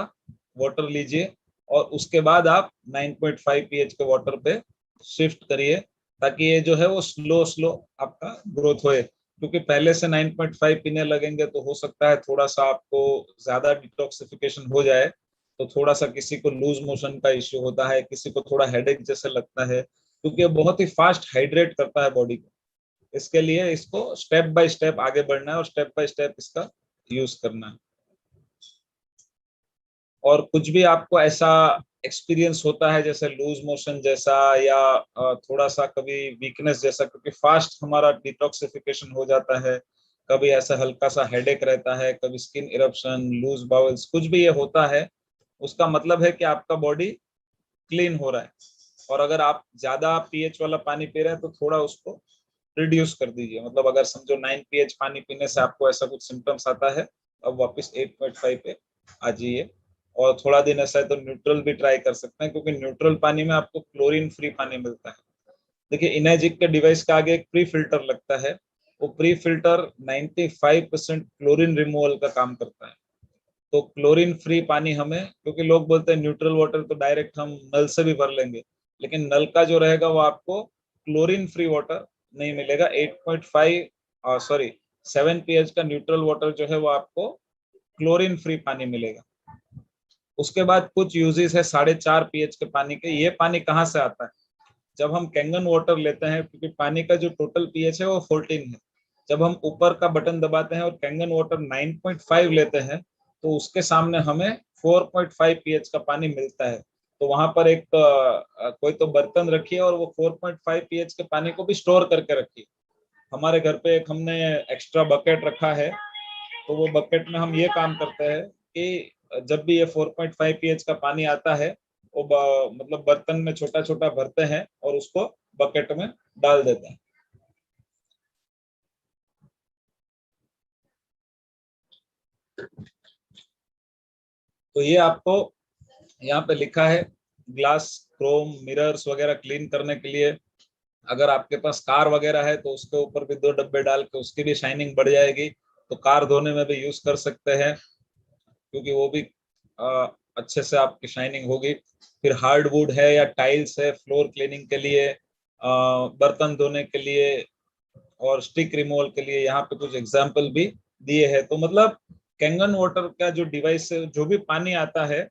वाटर लीजिए और उसके बाद आप 9.5 पीएच के वाटर पे शिफ्ट करिए, ताकि ये जो है वो स्लो स्लो आपका ग्रोथ होए। क्योंकि पहले से 9.5 पीने लगेंगे तो हो सकता है थोड़ा सा आपको ज्यादा डिटॉक्सिफिकेशन हो जाए। तो थोड़ा सा किसी को लूज मोशन का इश्यू होता है, किसी को थोड़ा हेडेक जैसे लगता है, क्योंकि ये बहुत ही फास्ट हाइड्रेट करता है बॉडी को। इसके लिए इसको स्टेप बाय स्टेप आगे बढ़ना है और स्टेप बाय स्टेप इसका यूज करना है। और कुछ भी आपको ऐसा एक्सपीरियंस होता है जैसे लूज मोशन जैसा या थोड़ा सा कभी वीकनेस जैसा, क्योंकि फास्ट हमारा डिटॉक्सिफिकेशन हो जाता है, कभी ऐसा हल्का सा हेडेक रहता है, कभी स्किन इरप्शन, लूज बाउल्स, कुछ भी ये होता है, उसका मतलब है कि आपका बॉडी क्लीन हो रहा है। और अगर आप ज्यादा पीएच वाला पानी पी रहे हैं तो थोड़ा उसको रिड्यूस कर दीजिए। मतलब अगर समझो 9 पीएच पानी पीने से आपको ऐसा कुछ सिम्टम्स आता है, अब वापस 8.5 पे आ जाइए। और थोड़ा दिन ऐसा है तो न्यूट्रल भी ट्राई कर सकते हैं, क्योंकि न्यूट्रल पानी में आपको क्लोरीन फ्री पानी मिलता है। देखिए इनर्जिक के डिवाइस का आगे एक प्री फिल्टर लगता है, वो प्री फिल्टर 95% क्लोरीन रिमूवल का काम करता है। तो क्लोरीन फ्री पानी हमें, क्योंकि लोग बोलते हैं न्यूट्रल वाटर तो डायरेक्ट हम नल से भी भर लेंगे, लेकिन नल का जो रहेगा वो आपको क्लोरीन फ्री वाटर नहीं मिलेगा। 8.5 सॉरी 7 पीएच का न्यूट्रल वाटर जो है वो आपको क्लोरीन फ्री पानी मिलेगा। उसके बाद कुछ यूजेस है 4.5 पीएच के पानी के। ये पानी कहाँ से आता है? जब हम कैंगन वाटर लेते हैं, क्योंकि पानी का जो टोटल पीएच है वो 14 है, जब हम ऊपर का बटन दबाते हैं और कैंगन वाटर 9.5 लेते हैं तो उसके सामने हमें 4.5 पीएच का पानी मिलता है। तो वहां पर एक कोई तो बर्तन रखिए और वो 4.5 पीएच के पानी को भी स्टोर करके रखिए। हमारे घर पे एक हमने एक्स्ट्रा बकेट रखा है, तो वो बकेट में हम ये काम करते हैं कि जब भी ये 4.5 पीएच का पानी आता है वो मतलब बर्तन में छोटा छोटा भरते हैं और उसको बकेट में डाल देते हैं। तो ये आपको यहाँ पे लिखा है ग्लास, क्रोम, मिरर्स वगैरह क्लीन करने के लिए अगर आपके पास कार वगैरह है तो उसके ऊपर भी 2 डब्बे डाल के उसकी भी शाइनिंग बढ़ जाएगी, तो कार धोने में भी यूज कर सकते हैं, क्योंकि वो भी अच्छे से आपकी शाइनिंग होगी। फिर हार्डवुड है या टाइल्स है फ्लोर क्लीनिंग के लिए, बर्तन धोने के लिए और स्टिक रिमूवल के लिए, यहाँ पे कुछ एग्जाम्पल भी दिए हैं। तो मतलब कैंगन वाटर का जो डिवाइस है, जो भी पानी आता है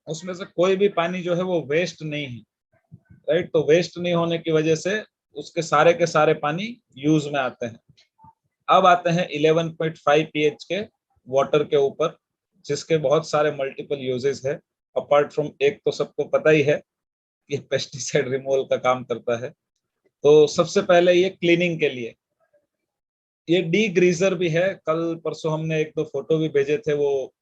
उसमें से कोई भी पानी जो है वो वेस्ट नहीं है, राइट। तो वेस्ट नहीं होने की वजह से उसके सारे के सारे पानी यूज में आते हैं। अब आते हैं 11.5 पीएच के वाटर के ऊपर, जिसके बहुत सारे मल्टीपल यूजेस है। अपार्ट फ्रॉम एक तो सबको पता ही है, ये पेस्टिसाइड रिमूवल का काम करता है। तो सबसे पहले ये क्लीनिंग के लिए, ये डी ग्रीजर भी है। कल परसों हमने एक दो फोटो भी भेजे थे, वो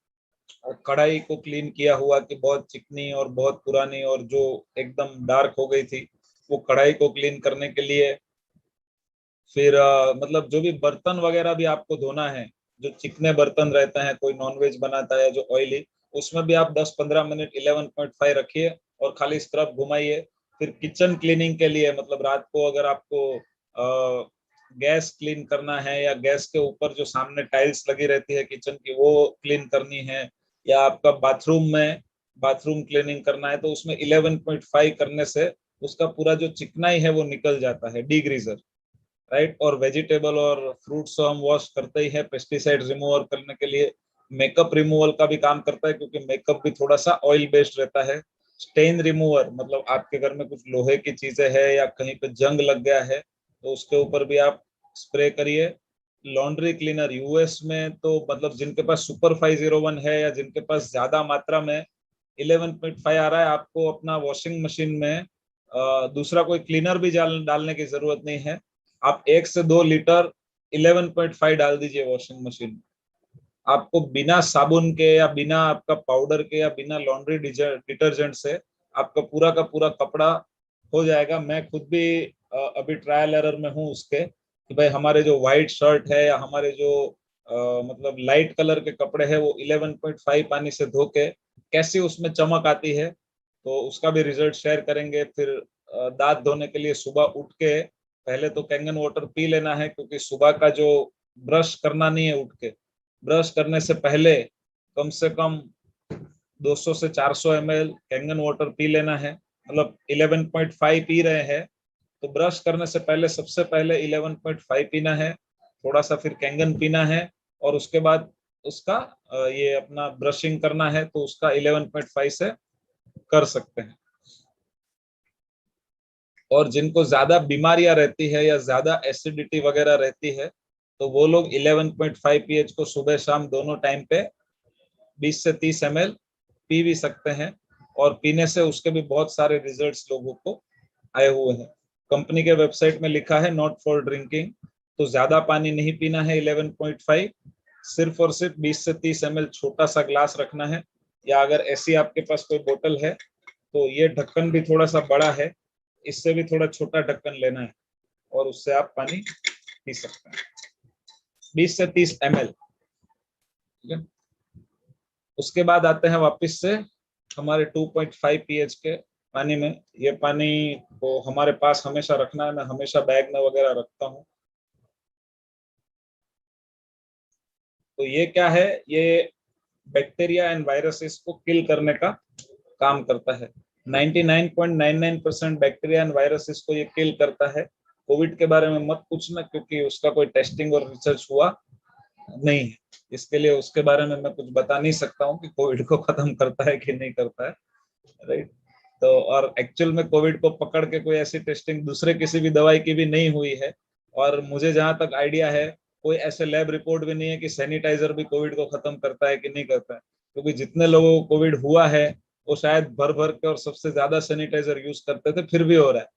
कढ़ाई को क्लीन किया हुआ कि बहुत चिकनी और बहुत पुरानी और जो एकदम डार्क हो गई थी, वो कढ़ाई को क्लीन करने के लिए। फिर मतलब जो भी बर्तन वगैरह भी आपको धोना है, जो चिकने बर्तन रहते हैं, कोई नॉनवेज बनाता है जो ऑयली, उसमें भी आप 10-15 मिनट 11.5 रखिए और खाली स्क्रब घुमाइए। फिर किचन क्लीनिंग के लिए, मतलब रात को अगर आपको गैस क्लीन करना है या गैस के ऊपर जो सामने टाइल्स लगी रहती है किचन की वो क्लीन करनी है, या आपका बाथरूम क्लीनिंग करना है, तो उसमें 11.5 करने से उसका पूरा जो चिकनाई है वो निकल जाता है, डीग्रीजर, राइट। और वेजिटेबल और फ्रूट्स तो हम वॉश करते ही है पेस्टिसाइड रिमूवल करने के लिए। मेकअप रिमूवल का भी काम करता है, क्योंकि मेकअप भी थोड़ा सा ऑयल बेस्ड रहता है। स्टेन रिमूवर, मतलब आपके घर में कुछ लोहे की चीजें है या कहीं पे जंग लग गया है तो उसके ऊपर भी आप स्प्रे करिए। लॉन्ड्री क्लीनर, यूएस में तो मतलब जिनके पास सुपर 501 है या जिनके पास ज्यादा मात्रा में 11.5 आ रहा है, आपको अपना वॉशिंग मशीन में दूसरा कोई क्लीनर भी डालने की जरूरत नहीं है। आप 1 से 2 लीटर 11.5 डाल दीजिए वॉशिंग मशीन में। आपको बिना साबुन के या बिना आपका पाउडर के या बिना लॉन्ड्री डिटर्जेंट से आपका पूरा का पूरा कपड़ा हो जाएगा। मैं खुद भी अभी ट्रायल एरर में हूँ उसके, कि भाई हमारे जो व्हाइट शर्ट है या हमारे जो मतलब लाइट कलर के कपड़े हैं वो 11.5 पानी से धो के कैसी उसमें चमक आती है, तो उसका भी रिजल्ट शेयर करेंगे। फिर दांत धोने के लिए सुबह उठ के पहले तो कैंगन वाटर पी लेना है, क्योंकि सुबह का जो ब्रश करना नहीं है, उठ के ब्रश करने से पहले कम से कम 200 से 400 ml कैंगन वाटर पी लेना है। मतलब 11.5 पी रहे हैं तो ब्रश करने से पहले सबसे पहले 11.5 पीना है, थोड़ा सा फिर कैंगन पीना है, और उसके बाद उसका ये अपना ब्रशिंग करना है, तो उसका 11.5 से कर सकते हैं। और जिनको ज्यादा बीमारियां रहती है या ज्यादा एसिडिटी वगैरह रहती है, तो वो लोग 11.5 पीएच को सुबह शाम दोनों टाइम पे 20 से 30 ml पी भी सकते हैं। और पीने से उसके भी बहुत सारे रिजल्ट्स लोगों को आए हुए हैं। कंपनी के वेबसाइट में लिखा है नॉट फॉर ड्रिंकिंग, तो ज्यादा पानी नहीं पीना है 11.5, सिर्फ और सिर्फ 20 से 30 ml छोटा सा ग्लास रखना है। या अगर ऐसी आपके पास कोई बोतल है तो ये ढक्कन भी थोड़ा सा बड़ा है, इससे भी थोड़ा छोटा ढक्कन लेना है और उससे आप पानी पी सकते हैं, 20 से 30 ml। ठीक है। उसके बाद आते हैं वापस से हमारे 2.5 पीएच के पानी में। ये पानी को हमारे पास हमेशा रखना है, मैं हमेशा बैग में वगैरह रखता हूँ। तो ये क्या है, ये बैक्टीरिया एंड वायरसेस को किल करने का काम करता है। 99.99% बैक्टीरिया एंड वायरसेस को ये किल करता है। कोविड के बारे में मत पूछना, क्योंकि उसका कोई टेस्टिंग और रिसर्च हुआ नहीं है, इसके लिए उसके बारे में मैं कुछ बता नहीं सकता हूँ कि कोविड को खत्म करता है कि नहीं करता है, राइट। तो और एक्चुअल में कोविड को पकड़ के कोई ऐसी टेस्टिंग दूसरे किसी भी दवाई की भी नहीं हुई है। और मुझे जहां तक आइडिया है, कोई ऐसे लैब रिपोर्ट भी नहीं है कि सैनिटाइजर भी कोविड को खत्म करता है कि नहीं करता है, क्योंकि जितने लोगों को कोविड हुआ है वो शायद भर भर के और सबसे ज्यादा सैनिटाइजर यूज करते थे, फिर भी हो रहा है।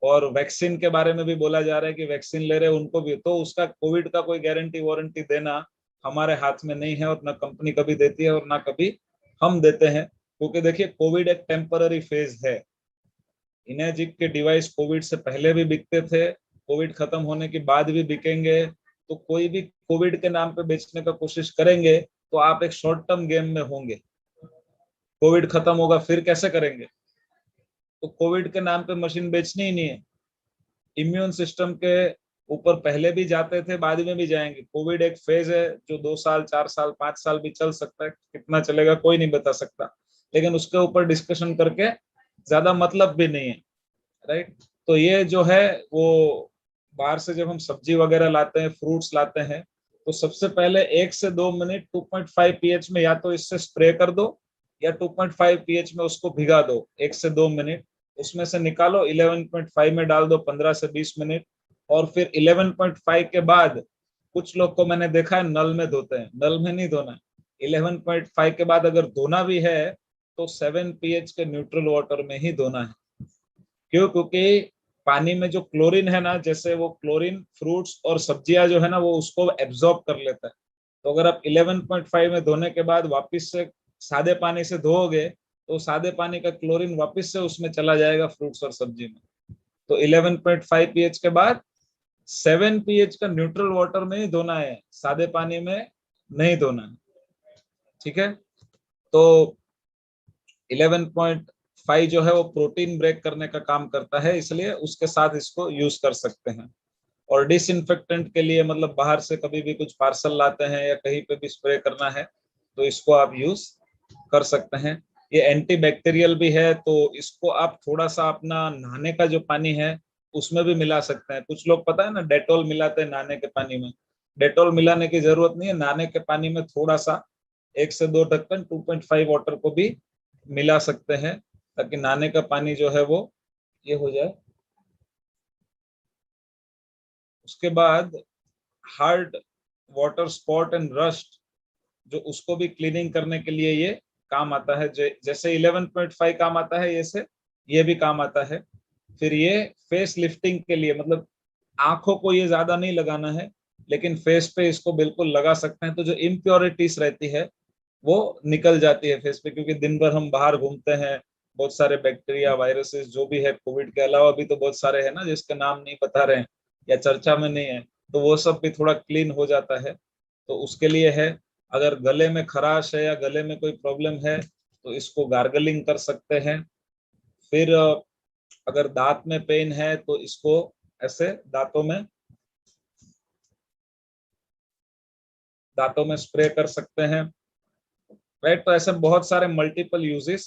और वैक्सीन के बारे में भी बोला जा रहा है कि वैक्सीन ले रहे हैं उनको भी, तो उसका कोविड का कोई गारंटी वारंटी देना हमारे हाथ में नहीं है, और ना कंपनी कभी देती है और ना कभी हम देते हैं। क्योंकि देखिए कोविड एक टेम्पररी फेज है। इनेजिक के डिवाइस कोविड से पहले भी बिकते थे, कोविड खत्म होने के बाद भी बिकेंगे। तो कोई भी कोविड के नाम पे बेचने का कोशिश करेंगे तो आप एक शॉर्ट टर्म गेम में होंगे। कोविड खत्म होगा फिर कैसे करेंगे? तो कोविड के नाम पे मशीन बेचनी ही नहीं है। इम्यून सिस्टम के ऊपर पहले भी जाते थे, बाद में भी जाएंगे। कोविड एक फेज है जो 2 साल, 4 साल, 5 साल भी चल सकता है, कितना चलेगा कोई नहीं बता सकता, लेकिन उसके ऊपर डिस्कशन करके ज्यादा मतलब भी नहीं है, राइट। तो ये जो है वो बाहर से जब हम सब्जी वगैरह लाते हैं, फ्रूट्स लाते हैं, तो सबसे पहले 1 से 2 मिनट 2.5 pH में या तो इससे स्प्रे कर दो, या 2.5 pH में उसको भिगा दो 1 से 2 मिनट, उसमें से निकालो 11.5 में डाल दो 15 से 20 मिनट, और फिर 11.5 के बाद कुछ लोग को मैंने देखा है नल में धोते हैं, नल में नहीं धोना। 11.5 के बाद अगर धोना भी है तो 7 pH के न्यूट्रल वाटर में ही धोना है। क्यों? क्योंकि पानी में जो क्लोरीन है ना, जैसे वो क्लोरीन फ्रूट्स और सब्जियां जो है ना वो उसको एब्जॉर्ब कर लेता है। तो अगर आप 11.5 में धोने के बाद वापस से सादे पानी से धोओगे तो सादे पानी का क्लोरीन वापस से उसमें चला जाएगा फ्रूट्स और सब्जी में। तो 11.5 pH के बाद 7 pH का न्यूट्रल वाटर में ही धोना है, सादे पानी में नहीं धोना है, ठीक है। तो 11.5 जो है वो प्रोटीन ब्रेक करने का काम करता है, इसलिए उसके साथ इसको यूज कर सकते हैं। और डिसइंफेक्टेंट के लिए, मतलब बाहर से कभी भी कुछ पार्सल लाते हैं या कहीं पे भी स्प्रे करना है तो इसको आप यूज कर सकते हैं। ये एंटी बैक्टीरियल भी है, तो इसको आप थोड़ा सा अपना नहाने का जो पानी है उसमें भी मिला सकते हैं। कुछ लोग पता है ना डेटॉल मिलाते हैं नहाने के पानी में, डेटॉल मिलाने की जरूरत नहीं है, नहाने के पानी में थोड़ा सा 1 से 2 ढक्कन 2.5 वाटर को भी मिला सकते हैं, ताकि नहाने का पानी जो है वो ये हो जाए। उसके बाद hard water spot and rust, जो उसको भी क्लीनिंग करने के लिए ये काम आता है। जैसे 11.5 काम आता है, ये भी काम आता है। फिर ये फेस लिफ्टिंग के लिए, मतलब आंखों को ये ज्यादा नहीं लगाना है, लेकिन फेस पे इसको बिल्कुल लगा सकते हैं, तो जो इम्प्योरिटीज रहती है वो निकल जाती है फेस पे। क्योंकि दिन भर हम बाहर घूमते हैं, बहुत सारे बैक्टीरिया वायरसेस जो भी है, कोविड के अलावा भी तो बहुत सारे हैं ना जिसके नाम नहीं बता रहे हैं या चर्चा में नहीं है, तो वो सब भी थोड़ा क्लीन हो जाता है। तो उसके लिए है, अगर गले में खराश है या गले में कोई प्रॉब्लम है तो इसको गार्गलिंग कर सकते हैं। फिर अगर दांत में पेन है तो इसको ऐसे दांतों में स्प्रे कर सकते हैं, राइट। तो ऐसे बहुत सारे मल्टीपल यूजेस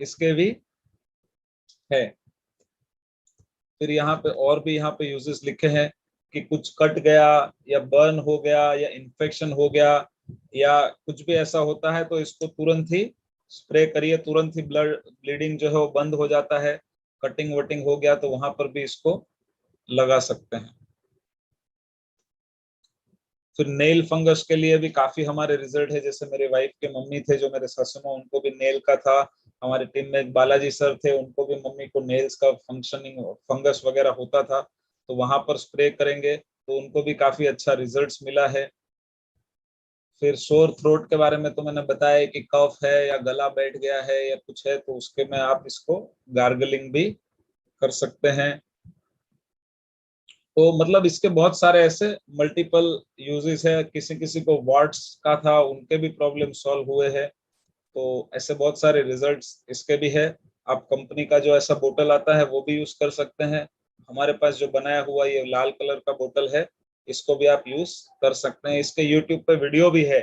इसके भी है। फिर यहाँ पे और भी यहाँ पे यूजेस लिखे हैं कि कुछ कट गया या बर्न हो गया या इन्फेक्शन हो गया या कुछ भी ऐसा होता है, तो इसको तुरंत ही स्प्रे करिए, तुरंत ही ब्लीडिंग जो है वो बंद हो जाता है। कटिंग वटिंग हो गया तो वहां पर भी इसको लगा सकते हैं। फिर नेल फंगस के लिए भी काफी हमारे रिजल्ट है। जैसे मेरे वाइफ के मम्मी थे जो मेरे सासू माँ, उनको भी नेल का था। हमारे टीम में एक बालाजी सर थे, उनको भी मम्मी को नेल्स का फंक्शनिंग फंगस वगैरह होता था, तो वहां पर स्प्रे करेंगे तो उनको भी काफी अच्छा रिजल्ट्स मिला है। फिर सोर थ्रोट के बारे में तो मैंने बताया कि कफ है या गला बैठ गया है या कुछ है, तो उसके में आप इसको गार्गलिंग भी कर सकते हैं। तो मतलब इसके बहुत सारे ऐसे मल्टीपल यूजेस है। किसी किसी को वार्ड्स का था, उनके भी प्रॉब्लम सॉल्व हुए हैं। तो ऐसे बहुत सारे रिजल्ट्स इसके भी है। आप कंपनी का जो ऐसा बोतल आता है वो भी यूज कर सकते हैं। हमारे पास जो बनाया हुआ ये लाल कलर का बोतल है, इसको भी आप यूज कर सकते हैं। इसके यूट्यूब पे वीडियो भी है,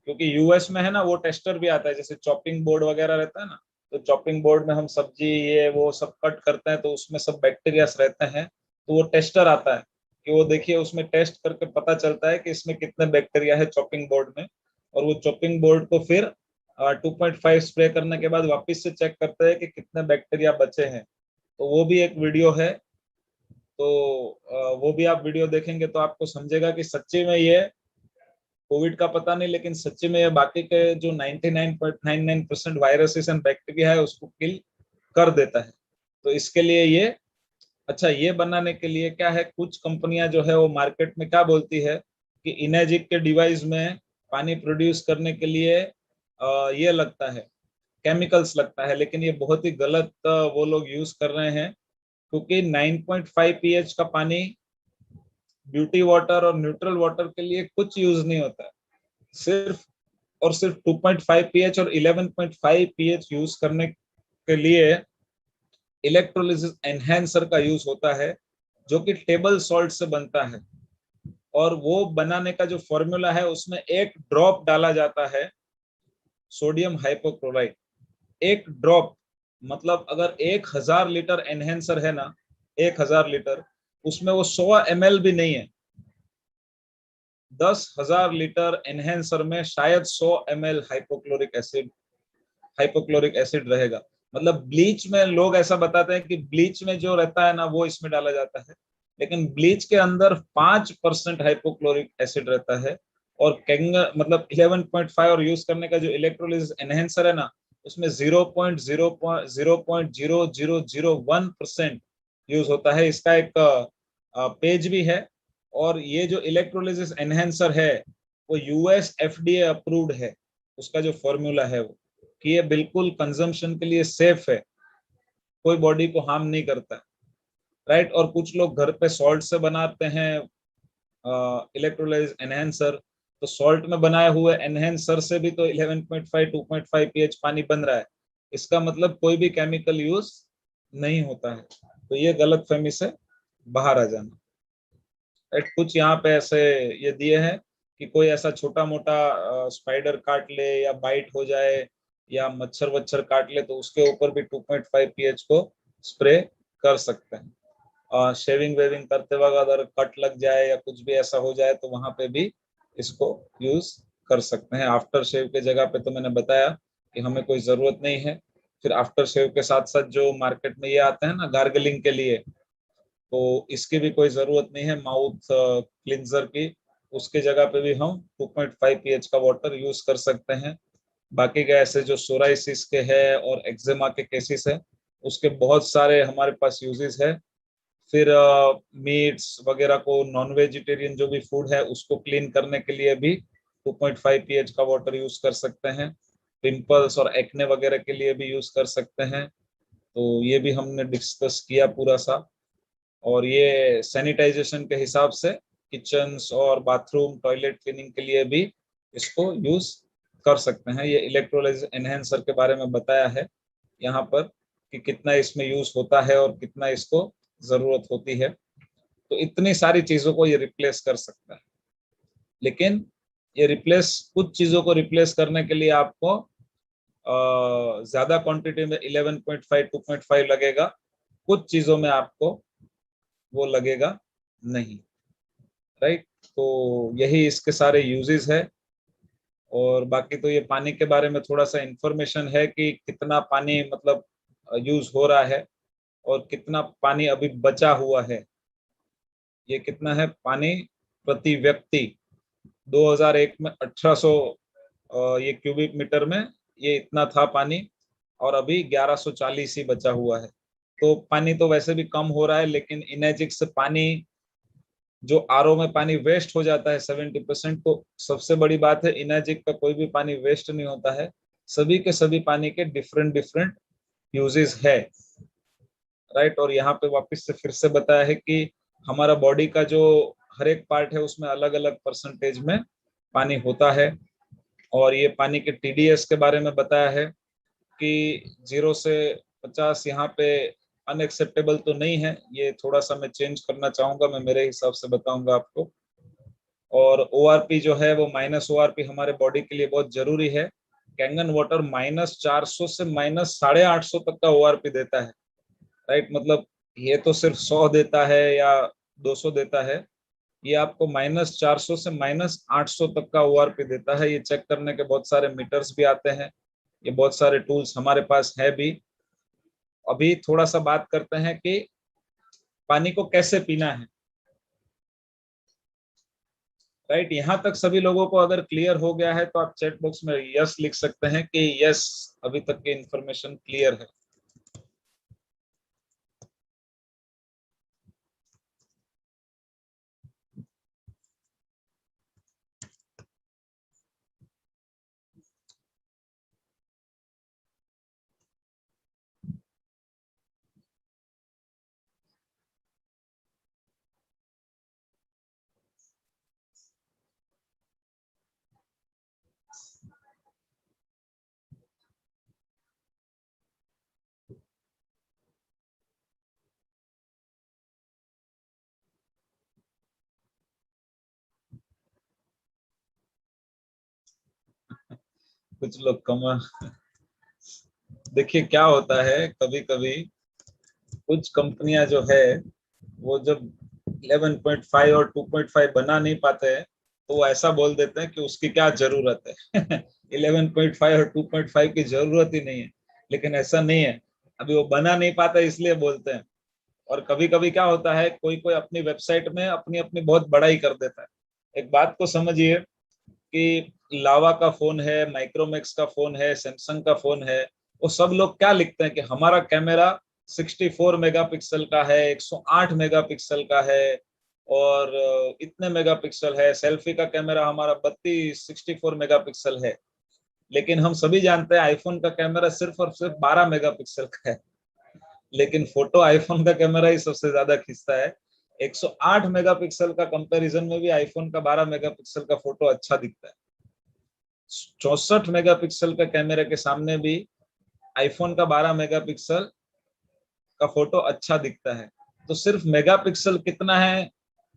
क्योंकि यूएस में है ना वो टेस्टर भी आता है। जैसे चॉपिंग बोर्ड वगैरह रहता है ना, तो चॉपिंग बोर्ड में हम सब्जी ये वो सब कट करते हैं, तो उसमें सब बैक्टीरिया रहते हैं, तो वो टेस्टर आता है कि वो देखिए उसमें टेस्ट करके पता चलता है कि इसमें कितने बैक्टीरिया है चॉपिंग बोर्ड में। और वो चॉपिंग बोर्ड को फिर 2.5 स्प्रे करने के बाद वापस से चेक करते हैं कि कितने बैक्टीरिया बचे हैं। तो वो भी एक वीडियो है। तो वो भी आप वीडियो देखेंगे तो आपको समझेगा कि सच्ची में ये कोविड का पता नहीं, लेकिन सच्ची में ये बाकी के जो 99.99% वायरसेस एंड बैक्टीरिया है उसको किल कर देता है। तो इसके लिए ये अच्छा, ये बनाने के लिए क्या है, कुछ कंपनियां जो है वो मार्केट में क्या बोलती है कि इनेजिक के डिवाइस में पानी प्रोड्यूस करने के लिए ये लगता है, केमिकल्स लगता है, लेकिन ये बहुत ही गलत वो लोग यूज कर रहे हैं। क्योंकि 9.5 pH का पानी ब्यूटी वाटर और न्यूट्रल वाटर के लिए कुछ यूज नहीं होता है। सिर्फ और सिर्फ 2.5 pH और 11.5 pH यूज करने के लिए इलेक्ट्रोलिसिस एनहेंसर का यूज होता है, जो कि टेबल सॉल्ट से बनता है, और वो बनाने का जो फॉर्मूला है उसमें एक ड्रॉप डाला जाता है सोडियम हाइपोक्लोराइट। एक ड्रॉप मतलब अगर 1000 लीटर एनहेंसर है ना, 1000 लीटर, उसमें वो 100 ml भी नहीं है। 10,000 लीटर एनहेंसर में शायद 100 ml हाइपोक्लोरिक एसिड रहेगा। मतलब ब्लीच में लोग ऐसा बताते हैं कि ब्लीच में जो रहता है ना वो इसमें डाला जाता है, लेकिन ब्लीच के अंदर 5% हाइपोक्लोरिक एसिड रहता है। और कैंग मतलब 11.5 और यूज करने का जो इलेक्ट्रोलिसिस एनहेंसर है ना, उसमें 0.00001% यूज होता है। इसका एक पेज भी है। और ये जो इलेक्ट्रोलिसिस एनहेंसर है वो यूएस एफडीए अप्रूव्ड है। उसका जो फॉर्मूला है वो कि ये बिल्कुल कंजम्पशन के लिए सेफ है, कोई बॉडी को हार्म नहीं करता है, राइट। और कुछ लोग घर पे सॉल्ट से बनाते हैं इलेक्ट्रोलाइज एनहेंसर, तो सॉल्ट में बनाए हुए एनहेंसर से भी तो 11.5 2.5 पीएच पानी बन रहा है। इसका मतलब कोई भी केमिकल यूज नहीं होता है। तो ये गलत फहमी से बाहर आ जाना, राइट। कुछ यहाँ पे ऐसे ये दिए हैं कि कोई ऐसा छोटा मोटा स्पाइडर काट ले या बाइट हो जाए या मच्छर वच्छर काट ले तो उसके ऊपर भी 2.5 पीएच को स्प्रे कर सकते हैं। शेविंग वेविंग करते वक्त अगर कट लग जाए या कुछ भी ऐसा हो जाए तो वहां पे भी इसको यूज कर सकते हैं। आफ्टर शेव के जगह पे तो मैंने बताया कि हमें कोई जरूरत नहीं है। फिर आफ्टर शेव के साथ साथ जो मार्केट में ये आते हैं ना गार्गलिंग के लिए, तो इसकी भी कोई जरूरत नहीं है माउथ क्लिंजर की। उसके जगह पे भी हम 2.5 पीएच का वाटर यूज कर सकते हैं। बाकी के ऐसे जो सोराइसिस के है और एक्जिमा के केसेस है उसके बहुत सारे हमारे पास यूजेस है। फिर मीट्स वगैरह को, नॉन वेजिटेरियन जो भी फूड है उसको क्लीन करने के लिए भी 2.5 पीएच का वाटर यूज कर सकते हैं। पिंपल्स और एक्ने वगैरह के लिए भी यूज कर सकते हैं। तो ये भी हमने डिस्कस किया पूरा सा। और ये सैनिटाइजेशन के हिसाब से किचन्स और बाथरूम टॉयलेट क्लीनिंग के लिए भी इसको यूज कर सकते हैं। ये इलेक्ट्रोलाइज एनहेंसर के बारे में बताया है यहाँ पर कि कितना इसमें यूज होता है और कितना इसको जरूरत होती है। तो इतनी सारी चीजों को ये रिप्लेस कर सकता है। लेकिन ये रिप्लेस, कुछ चीजों को रिप्लेस करने के लिए आपको ज्यादा क्वांटिटी में 11.5 2.5 लगेगा। कुछ चीजों में आपको वो लगेगा नहीं, राइट। तो यही इसके सारे यूजेस है। और बाकी तो ये पानी के बारे में थोड़ा सा इंफॉर्मेशन है कि कितना पानी मतलब यूज हो रहा है और कितना पानी अभी बचा हुआ है। ये कितना है पानी प्रति व्यक्ति, 2001 में 1800 ये क्यूबिक मीटर में ये इतना था पानी, और अभी 1140 ही बचा हुआ है। तो पानी तो वैसे भी कम हो रहा है, लेकिन इनेजिक से पानी, जो आरओ में पानी वेस्ट हो जाता है 70%, तो सबसे बड़ी बात है इनाजिक का कोई भी पानी वेस्ट नहीं होता है। सभी के सभी पानी के डिफरेंट डिफरेंट यूजेस है, राइट। और यहाँ पे वापस से फिर से बताया है कि हमारा बॉडी का जो हर एक पार्ट है उसमें अलग अलग परसेंटेज में पानी होता है। और ये पानी के टीडीएस के बारे में बताया है कि 0 से 50 यहाँ पे अनएक्सेप्टेबल तो नहीं है। ये थोड़ा सा मैं चेंज करना चाहूंगा, मैं मेरे हिसाब से बताऊंगा आपको। और ओआरपी जो है वो माइनस ओआरपी हमारे बॉडी के लिए बहुत जरूरी है। कैंगन वाटर -400 से -850 तक का ओआरपी देता है, राइट। मतलब ये तो सिर्फ 100 देता है या 200 देता है, ये आपको -400 से -800 तक का ओआरपी देता है। ये चेक करने के बहुत सारे मीटर्स भी आते हैं, ये बहुत सारे टूल्स हमारे पास है भी। अभी थोड़ा सा बात करते हैं कि पानी को कैसे पीना है, राइट। यहाँ तक सभी लोगों को अगर क्लियर हो गया है तो आप चैट बॉक्स में यस लिख सकते हैं कि यस, अभी तक की इंफॉर्मेशन क्लियर है। कुछ लोग कम। देखिए क्या होता है, कभी कभी कुछ कंपनियां जो है वो जब 11.5 और 2.5 बना नहीं पाते हैं तो वो ऐसा बोल देते हैं कि उसकी क्या जरूरत है। 11.5 और 2.5 की जरूरत ही नहीं है, लेकिन ऐसा नहीं है, अभी वो बना नहीं पाता इसलिए बोलते हैं। और कभी कभी क्या होता है, कोई कोई अपनी वेबसाइट में अपनी अपनी बहुत बड़ाई कर देता है। एक बात को समझिए कि लावा का फोन है, माइक्रोमैक्स का फोन है, सैमसंग का फोन है, वो सब लोग क्या लिखते हैं कि हमारा कैमरा 64 मेगापिक्सल का है, 108 मेगापिक्सल का है, और इतने मेगापिक्सल है। सेल्फी का कैमरा हमारा 64 मेगापिक्सल है। लेकिन हम सभी जानते हैं आईफोन का कैमरा सिर्फ और सिर्फ 12 मेगापिक्सल का है। लेकिन फोटो आईफोन का कैमरा ही सबसे ज्यादा खींचता है। 108 मेगापिक्सल का कंपैरिजन में भी आईफोन का 12 मेगापिक्सल का फोटो अच्छा दिखता है। 64 मेगापिक्सल का कैमरे के सामने भी आईफोन का 12 मेगापिक्सल का फोटो अच्छा दिखता है। तो सिर्फ मेगापिक्सल कितना है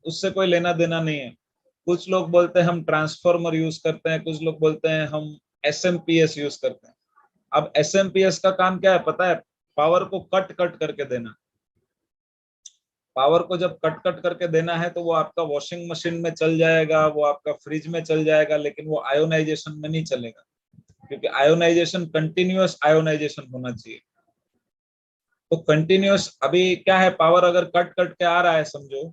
उससे कोई लेना देना नहीं है। कुछ लोग बोलते हैं हम ट्रांसफॉर्मर यूज करते हैं, कुछ लोग बोलते हैं हम एसएमपीएस यूज करते हैं। अब एसएमपीएस का काम क्या है पता है? पावर को कट कट करके देना। पावर को जब कट कट करके देना है तो वो आपका वॉशिंग मशीन में चल जाएगा, वो आपका फ्रिज में चल जाएगा, लेकिन वो आयोनाइजेशन में नहीं चलेगा, क्योंकि आयोनाइजेशन कंटिन्यूअस आयोनाइजेशन होना चाहिए। तो कंटिन्यूअस अभी क्या है, पावर अगर कट कट के आ रहा है समझो,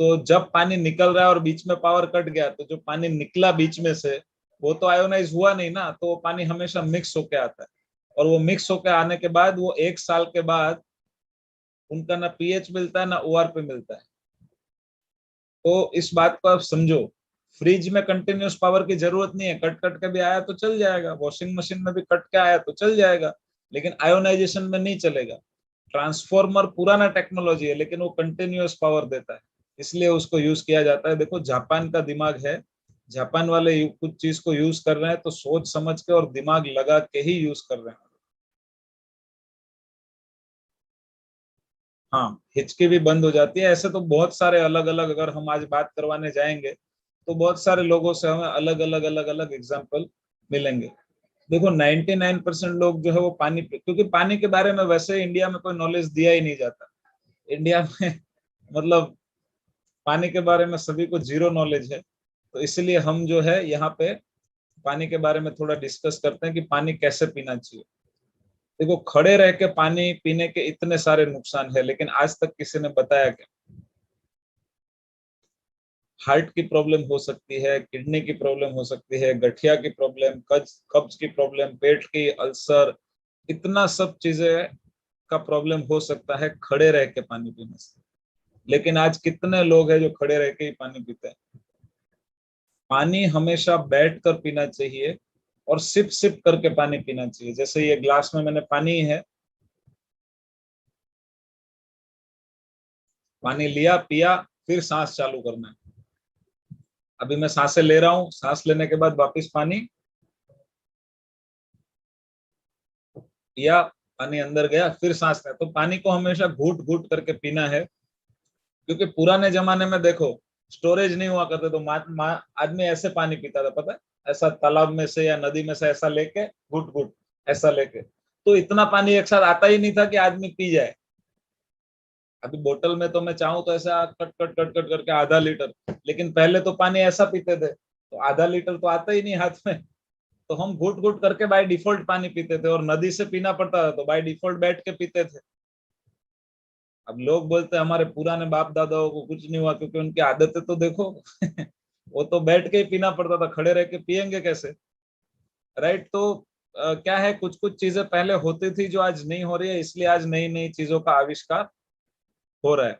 तो जब पानी निकल रहा है और बीच में पावर कट गया तो जो पानी निकला बीच में से वो तो आयोनाइज हुआ नहीं ना, तो वो पानी हमेशा मिक्स होके आता है। और वो मिक्स होके आने के बाद वो 1 साल के बाद उनका ना पीएच मिलता है ना ओआर पे मिलता है। तो इस बात को आप समझो, फ्रिज में कंटिन्यूअस पावर की जरूरत नहीं है, कट कट के भी आया तो चल जाएगा, वॉशिंग मशीन में भी कट के आया तो चल जाएगा, लेकिन आयोनाइजेशन में नहीं चलेगा। ट्रांसफॉर्मर पुराना टेक्नोलॉजी है लेकिन वो कंटिन्यूअस पावर देता है, इसलिए उसको यूज किया जाता है। देखो जापान का दिमाग है, जापान वाले कुछ चीज को यूज कर रहे हैं तो सोच समझ के और दिमाग लगा के ही यूज कर रहे हैं। हाँ, हिचकी भी बंद हो जाती है। ऐसे तो बहुत सारे अलग अलग, अगर हम आज बात करवाने जाएंगे तो बहुत सारे लोगों से हमें अलग अलग अलग अलग एग्जाम्पल मिलेंगे। देखो 99% लोग जो है वो पानी क्योंकि पानी के बारे में वैसे इंडिया में कोई नॉलेज दिया ही नहीं जाता। इंडिया में मतलब पानी के बारे में सभी को जीरो नॉलेज है। तो इसलिए हम जो है यहाँ पे पानी के बारे में थोड़ा डिस्कस करते हैं कि पानी कैसे पीना चाहिए। देखो खड़े रह के पानी पीने के इतने सारे नुकसान है, लेकिन आज तक किसी ने बताया क्या? हार्ट की प्रॉब्लम हो सकती है, किडनी की प्रॉब्लम हो सकती है, गठिया की प्रॉब्लम, कब्ज कब्ज की प्रॉब्लम, पेट की अल्सर, इतना सब चीजें का प्रॉब्लम हो सकता है खड़े रह के पानी पीने से। लेकिन आज कितने लोग हैं जो खड़े रह के ही पानी पीते हैं? पानी हमेशा बैठ कर पीना चाहिए और सिप सिप करके पानी पीना चाहिए। जैसे ये ग्लास में मैंने पानी है, पानी लिया पिया, फिर सांस चालू करना है। अभी मैं सांसें ले रहा हूँ, सांस लेने के बाद वापस पानी पिया, पानी अंदर गया, फिर सांस लिया। तो पानी को हमेशा घूट घूट करके पीना है, क्योंकि पुराने जमाने में देखो स्टोरेज नहीं हुआ करते तो आदमी ऐसे पानी पीता था, पता है? ऐसा तालाब में से या नदी में से ऐसा लेके घुट घुट ऐसा लेके। तो इतना पानी एक साथ आता ही नहीं था कि आदमी पी जाए। अभी बोतल में तो मैं चाहूँ तो ऐसा कट कट कट कट करके आधा लीटर, लेकिन पहले तो पानी ऐसा पीते थे तो आधा लीटर तो आता ही नहीं हाथ में। तो हम घुट घुट करके बाय डिफॉल्ट पानी पीते थे, और नदी से पीना पड़ता था तो बाय डिफॉल्ट बैठ के पीते थे। अब लोग बोलते हैं हमारे पुराने बाप दादाओं को कुछ नहीं हुआ, क्योंकि उनकी आदतें तो देखो। वो तो बैठ के ही पीना पड़ता था, खड़े रह के पियेंगे कैसे? राइट। तो क्या है, कुछ कुछ चीजें पहले होती थी जो आज नहीं हो रही है, इसलिए आज नई नई चीजों का आविष्कार हो रहा है।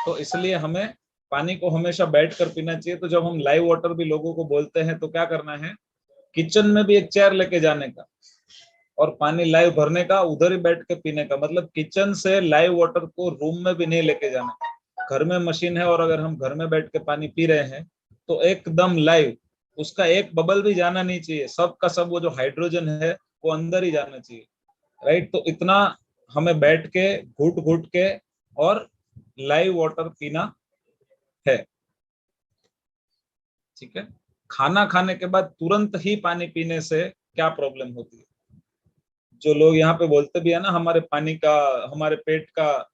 तो इसलिए हमें पानी को हमेशा बैठ कर पीना चाहिए। तो जब हम लाइव वाटर भी लोगों को बोलते हैं तो क्या करना है, किचन में भी एक चेयर लेके जाने का और पानी लाइव भरने का, उधर ही बैठ के पीने का। मतलब किचन से लाइव वाटर को रूम में भी नहीं लेके जाना। घर में मशीन है और अगर हम घर में बैठ के पानी पी रहे हैं तो एकदम लाइव, उसका एक बबल भी जाना नहीं चाहिए, सब का सब वो जो हाइड्रोजन है वो अंदर ही जाना चाहिए। राइट। तो इतना हमें बैठ के घुट घुट के और लाइव वाटर पीना है। ठीक है। खाना खाने के बाद तुरंत ही पानी पीने से क्या प्रॉब्लम होती है? जो लोग यहाँ पे बोलते भी है ना, हमारे पानी का, हमारे पेट का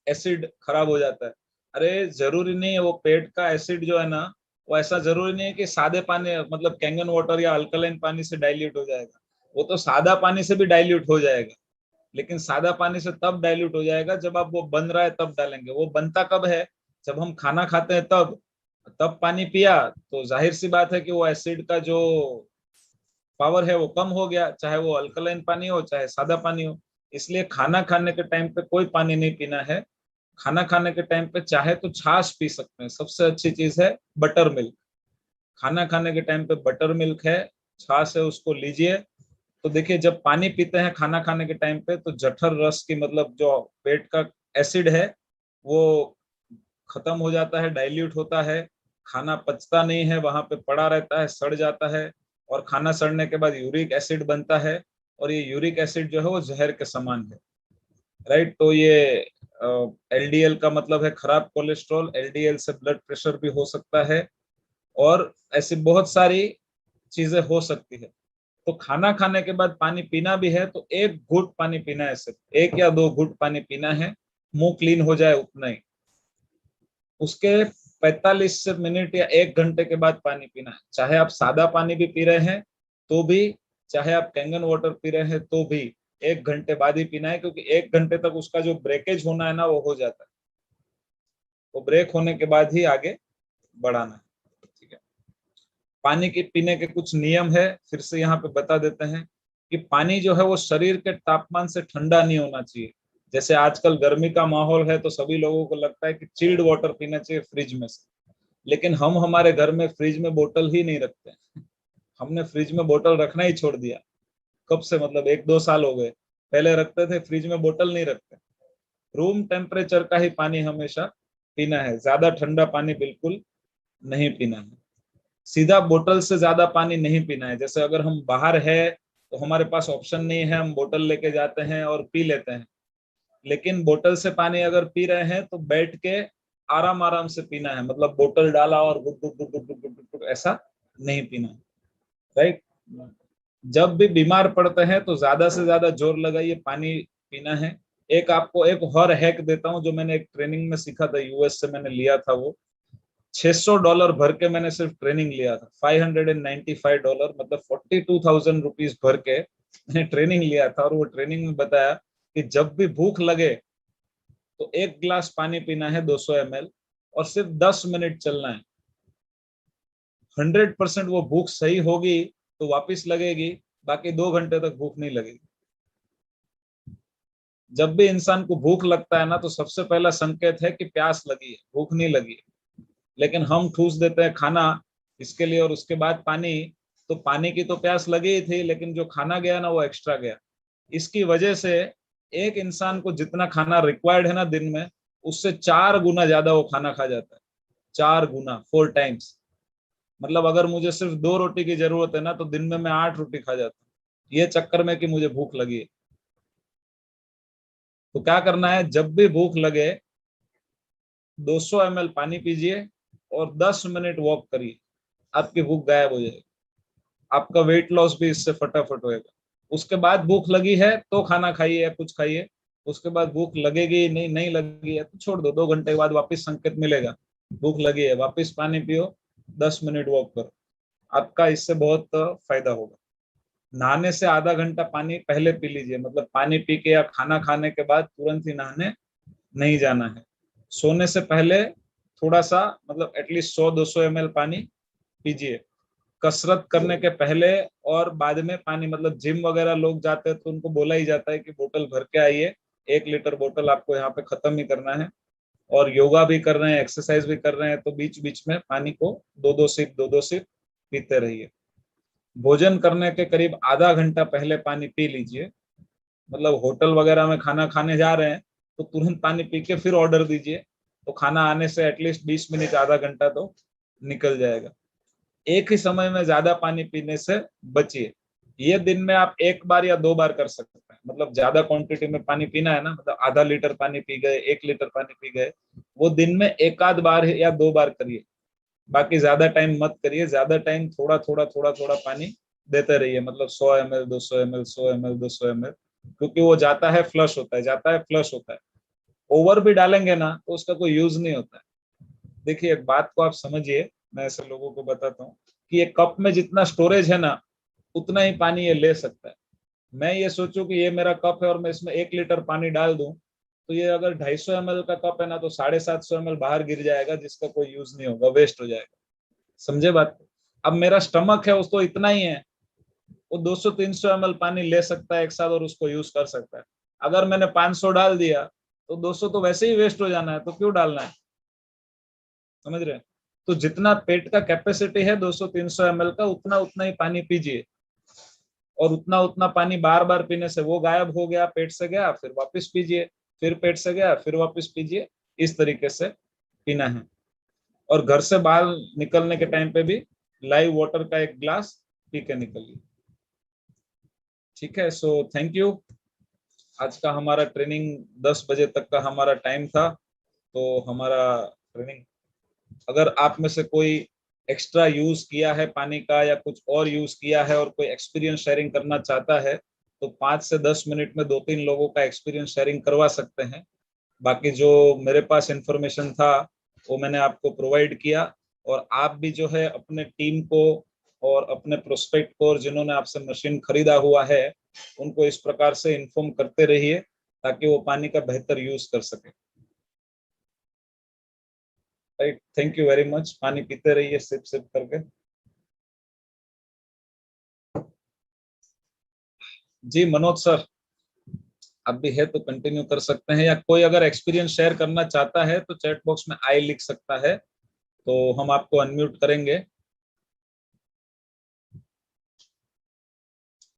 एसिड खराब हो जाता है। अरे जरूरी नहीं है, वो पेट का एसिड जो है ना, वो ऐसा जरूरी नहीं है कि सादे पानी मतलब कैंगन वाटर या अल्कलाइन पानी से डाइल्यूट हो जाएगा। वो तो सादा पानी से भी डाइल्यूट हो जाएगा, लेकिन सादा पानी से तब डाइल्यूट हो जाएगा जब आप वो बन रहा है तब डालेंगे। वो बनता कब है? जब हम खाना खाते हैं तब। तब पानी पिया तो जाहिर सी बात है कि वो एसिड का जो पावर है वो कम हो गया, चाहे वो अल्कलाइन पानी हो चाहे सादा पानी हो। इसलिए खाना खाने के टाइम पे कोई पानी नहीं पीना है। खाना खाने के टाइम पे चाहे तो छाछ पी सकते हैं, सबसे अच्छी चीज है बटर मिल्क। खाना खाने के टाइम पे बटर मिल्क है, छाछ है, उसको लीजिए। तो देखिए, जब पानी पीते हैं खाना खाने के टाइम पे तो जठर रस की मतलब जो पेट का एसिड है वो खत्म हो जाता है, डाइल्यूट होता है। खाना पचता नहीं है, वहां पे पड़ा रहता है, सड़ जाता है। और खाना सड़ने के बाद यूरिक एसिड बनता है, और ये यूरिक एसिड जो है वो जहर के समान है। राइट। तो ये एलडीएल का मतलब है खराब कोलेस्ट्रॉल। एलडीएल से ब्लड प्रेशर भी हो सकता है, और ऐसी बहुत सारी चीजें हो सकती है। तो खाना खाने के बाद पानी पीना भी है तो एक घुट पानी पीना है, सिर्फ एक या दो घुट पानी पीना है, मुंह क्लीन हो जाए उतना ही। उसके 45 से मिनट या 1 घंटे के बाद पानी पीना है, चाहे आप सादा पानी भी पी रहे हैं तो भी, चाहे आप कैंगन वाटर पी रहे हैं तो भी 1 घंटे बाद ही पीना है, क्योंकि 1 घंटे तक उसका जो ब्रेकेज होना है ना वो हो जाता है। वो ब्रेक होने के बाद ही आगे बढ़ाना है। ठीक है। पानी के पीने के कुछ नियम है, फिर से यहाँ पे बता देते हैं कि पानी जो है वो शरीर के तापमान से ठंडा नहीं होना चाहिए। जैसे आजकल गर्मी का माहौल है तो सभी लोगों को लगता है कि चिल्ड वाटर पीना चाहिए फ्रिज में से, लेकिन हम हमारे घर में फ्रिज में बोतल ही नहीं रखते। हमने फ्रिज में बोतल रखना ही छोड़ दिया। कब से? मतलब 1-2 साल हो गए। पहले रखते थे, फ्रिज में बोतल नहीं रखते। रूम टेम्परेचर का ही पानी हमेशा पीना है, ज्यादा ठंडा पानी बिल्कुल नहीं पीना है। सीधा बोतल से ज्यादा पानी नहीं पीना है। जैसे अगर हम बाहर है तो हमारे पास ऑप्शन नहीं है, हम बोतल लेके जाते हैं और पी लेते हैं। लेकिन बोतल से पानी अगर पी रहे हैं तो बैठ के आराम आराम से पीना है, मतलब बोतल डाला और गुट गुट गुट गुट गुट गुट गुट ऐसा नहीं पीना है। राइट। जब भी बीमार पड़ते हैं तो ज्यादा से ज्यादा जोर लगाइए, पानी पीना है। एक आपको एक और हैक देता हूँ जो मैंने एक ट्रेनिंग में सीखा था, यूएस से मैंने लिया था। वो $600 भर के मैंने सिर्फ ट्रेनिंग लिया था। $595 मतलब ₹42,000 भर के मैंने ट्रेनिंग लिया था। और वो ट्रेनिंग में बताया कि जब भी भूख लगे तो 1 गिलास पानी पीना है 200 ml, और सिर्फ 10 मिनट चलना है। 100% वो भूख सही होगी तो वापिस लगेगी, बाकी 2 घंटे तक भूख नहीं लगेगी। जब भी इंसान को भूख लगता है ना तो सबसे पहला संकेत है कि प्यास लगी है, भूख नहीं लगी है। लेकिन हम ठूस देते हैं खाना इसके लिए और उसके बाद पानी। तो पानी की तो प्यास लगी ही थी, लेकिन जो खाना गया ना वो एक्स्ट्रा गया। इसकी वजह से एक इंसान को जितना खाना रिक्वायर्ड है ना दिन में, उससे 4 गुना ज्यादा वो खाना खा जाता है। 4 गुना, 4 टाइम्स। मतलब अगर मुझे सिर्फ 2 रोटी की जरूरत है ना तो दिन में मैं 8 रोटी खा जाता हूँ, ये चक्कर में कि मुझे भूख लगी है। तो क्या करना है, जब भी भूख लगे 200 ml पानी पीजिए और 10 मिनट वॉक करिए, आपकी भूख गायब हो जाएगी। आपका वेट लॉस भी इससे फटाफट होएगा। उसके बाद भूख लगी है तो खाना खाइए या कुछ खाइए। उसके बाद भूख लगेगी नहीं, नहीं लगी है तो छोड़ दो। 2 घंटे के बाद वापस संकेत मिलेगा, भूख लगी है, वापस पानी पियो, 10 मिनट वॉक करो। आपका इससे बहुत फायदा होगा। नहाने से आधा घंटा पानी पहले पी लीजिए, मतलब पानी पी के या खाना खाने के बाद तुरंत ही नहाने नहीं जाना है। सोने से पहले थोड़ा सा, मतलब एटलीस्ट 100-200 ml पानी पीजिए। कसरत करने के पहले और बाद में पानी, मतलब जिम वगैरह लोग जाते हैं तो उनको बोला ही जाता है कि बोतल भर के आइए। 1 लीटर बोतल आपको यहाँ पे खत्म ही करना है। और योगा भी कर रहे हैं, एक्सरसाइज भी कर रहे हैं तो बीच बीच में पानी को 2-2 सिप पीते रहिए। भोजन करने के करीब आधा घंटा पहले पानी पी लीजिए। मतलब होटल वगैरह में खाना खाने जा रहे हैं तो तुरंत पानी पी के फिर ऑर्डर दीजिए, तो खाना आने से एटलीस्ट 20 मिनट आधा घंटा तो निकल जाएगा। एक ही समय में ज्यादा पानी पीने से बचिए। ये दिन में आप 1 बार या 2 बार कर सकते हैं, मतलब ज्यादा क्वांटिटी में पानी पीना है ना, मतलब आधा लीटर पानी पी गए, 1 लीटर पानी पी गए, वो दिन में 1 आध बार या 2 बार करिए। बाकी ज्यादा टाइम मत करिए, ज्यादा टाइम थोड़ा थोड़ा थोड़ा थोड़ा पानी देते रहिए, मतलब 100 ml 200 ml 100 ml 200 ml, क्योंकि वो जाता है फ्लश होता है, जाता है फ्लश होता है। ओवर भी डालेंगे ना तो उसका कोई यूज नहीं होता है। देखिए एक बात को आप समझिए, मैं ऐसे लोगों को बताता हूँ कि ये कप में जितना स्टोरेज है ना, उतना ही पानी ये ले सकता है। मैं ये सोचूं कि ये मेरा कप है और मैं इसमें 1 लीटर पानी डाल दूं, तो ये अगर 250 ml का कप है ना, तो 750 ml बाहर गिर जाएगा, जिसका कोई यूज नहीं होगा, वेस्ट हो जाएगा। समझे बात? अब मेरा स्टमक है उसको इतना ही है, वो 200-300 ml पानी ले सकता है एक साथ और उसको यूज कर सकता है। अगर मैंने 500 डाल दिया तो 200 तो वैसे ही वेस्ट हो जाना है, तो क्यों डालना है? समझ रहे हैं? तो जितना पेट का कैपेसिटी है 200-300 ml का, उतना उतना ही पानी पीजिए। और उतना उतना पानी बार बार पीने से वो गायब हो गया, पेट से गया, फिर वापस पीजिए, फिर पेट से गया, फिर वापस पीजिए। इस तरीके से पीना है। और घर से बाहर निकलने के टाइम पे भी लाइव वाटर का एक ग्लास पी के निकलिए। ठीक है, सो थैंक यू। आज का हमारा ट्रेनिंग 10 बजे तक का हमारा टाइम था, तो हमारा ट्रेनिंग, अगर आप में से कोई एक्स्ट्रा यूज किया है पानी का या कुछ और यूज किया है और कोई एक्सपीरियंस शेयरिंग करना चाहता है, तो 5 से 10 मिनट में 2-3 लोगों का एक्सपीरियंस शेयरिंग करवा सकते हैं। बाकी जो मेरे पास इंफॉर्मेशन था वो मैंने आपको प्रोवाइड किया। और आप भी जो है अपने टीम को और अपने प्रोस्पेक्ट को, और जिन्होंने आपसे मशीन खरीदा हुआ है, उनको इस प्रकार से इन्फॉर्म करते रहिए ताकि वो पानी का बेहतर यूज कर सके। Right, thank you very much. पानी पीते रहिए सिप सिप करके। जी मनोज सर, अब भी है तो कंटिन्यू कर सकते हैं, या कोई अगर एक्सपीरियंस शेयर करना चाहता है तो चैट बॉक्स में आई लिख सकता है, तो हम आपको अनम्यूट करेंगे।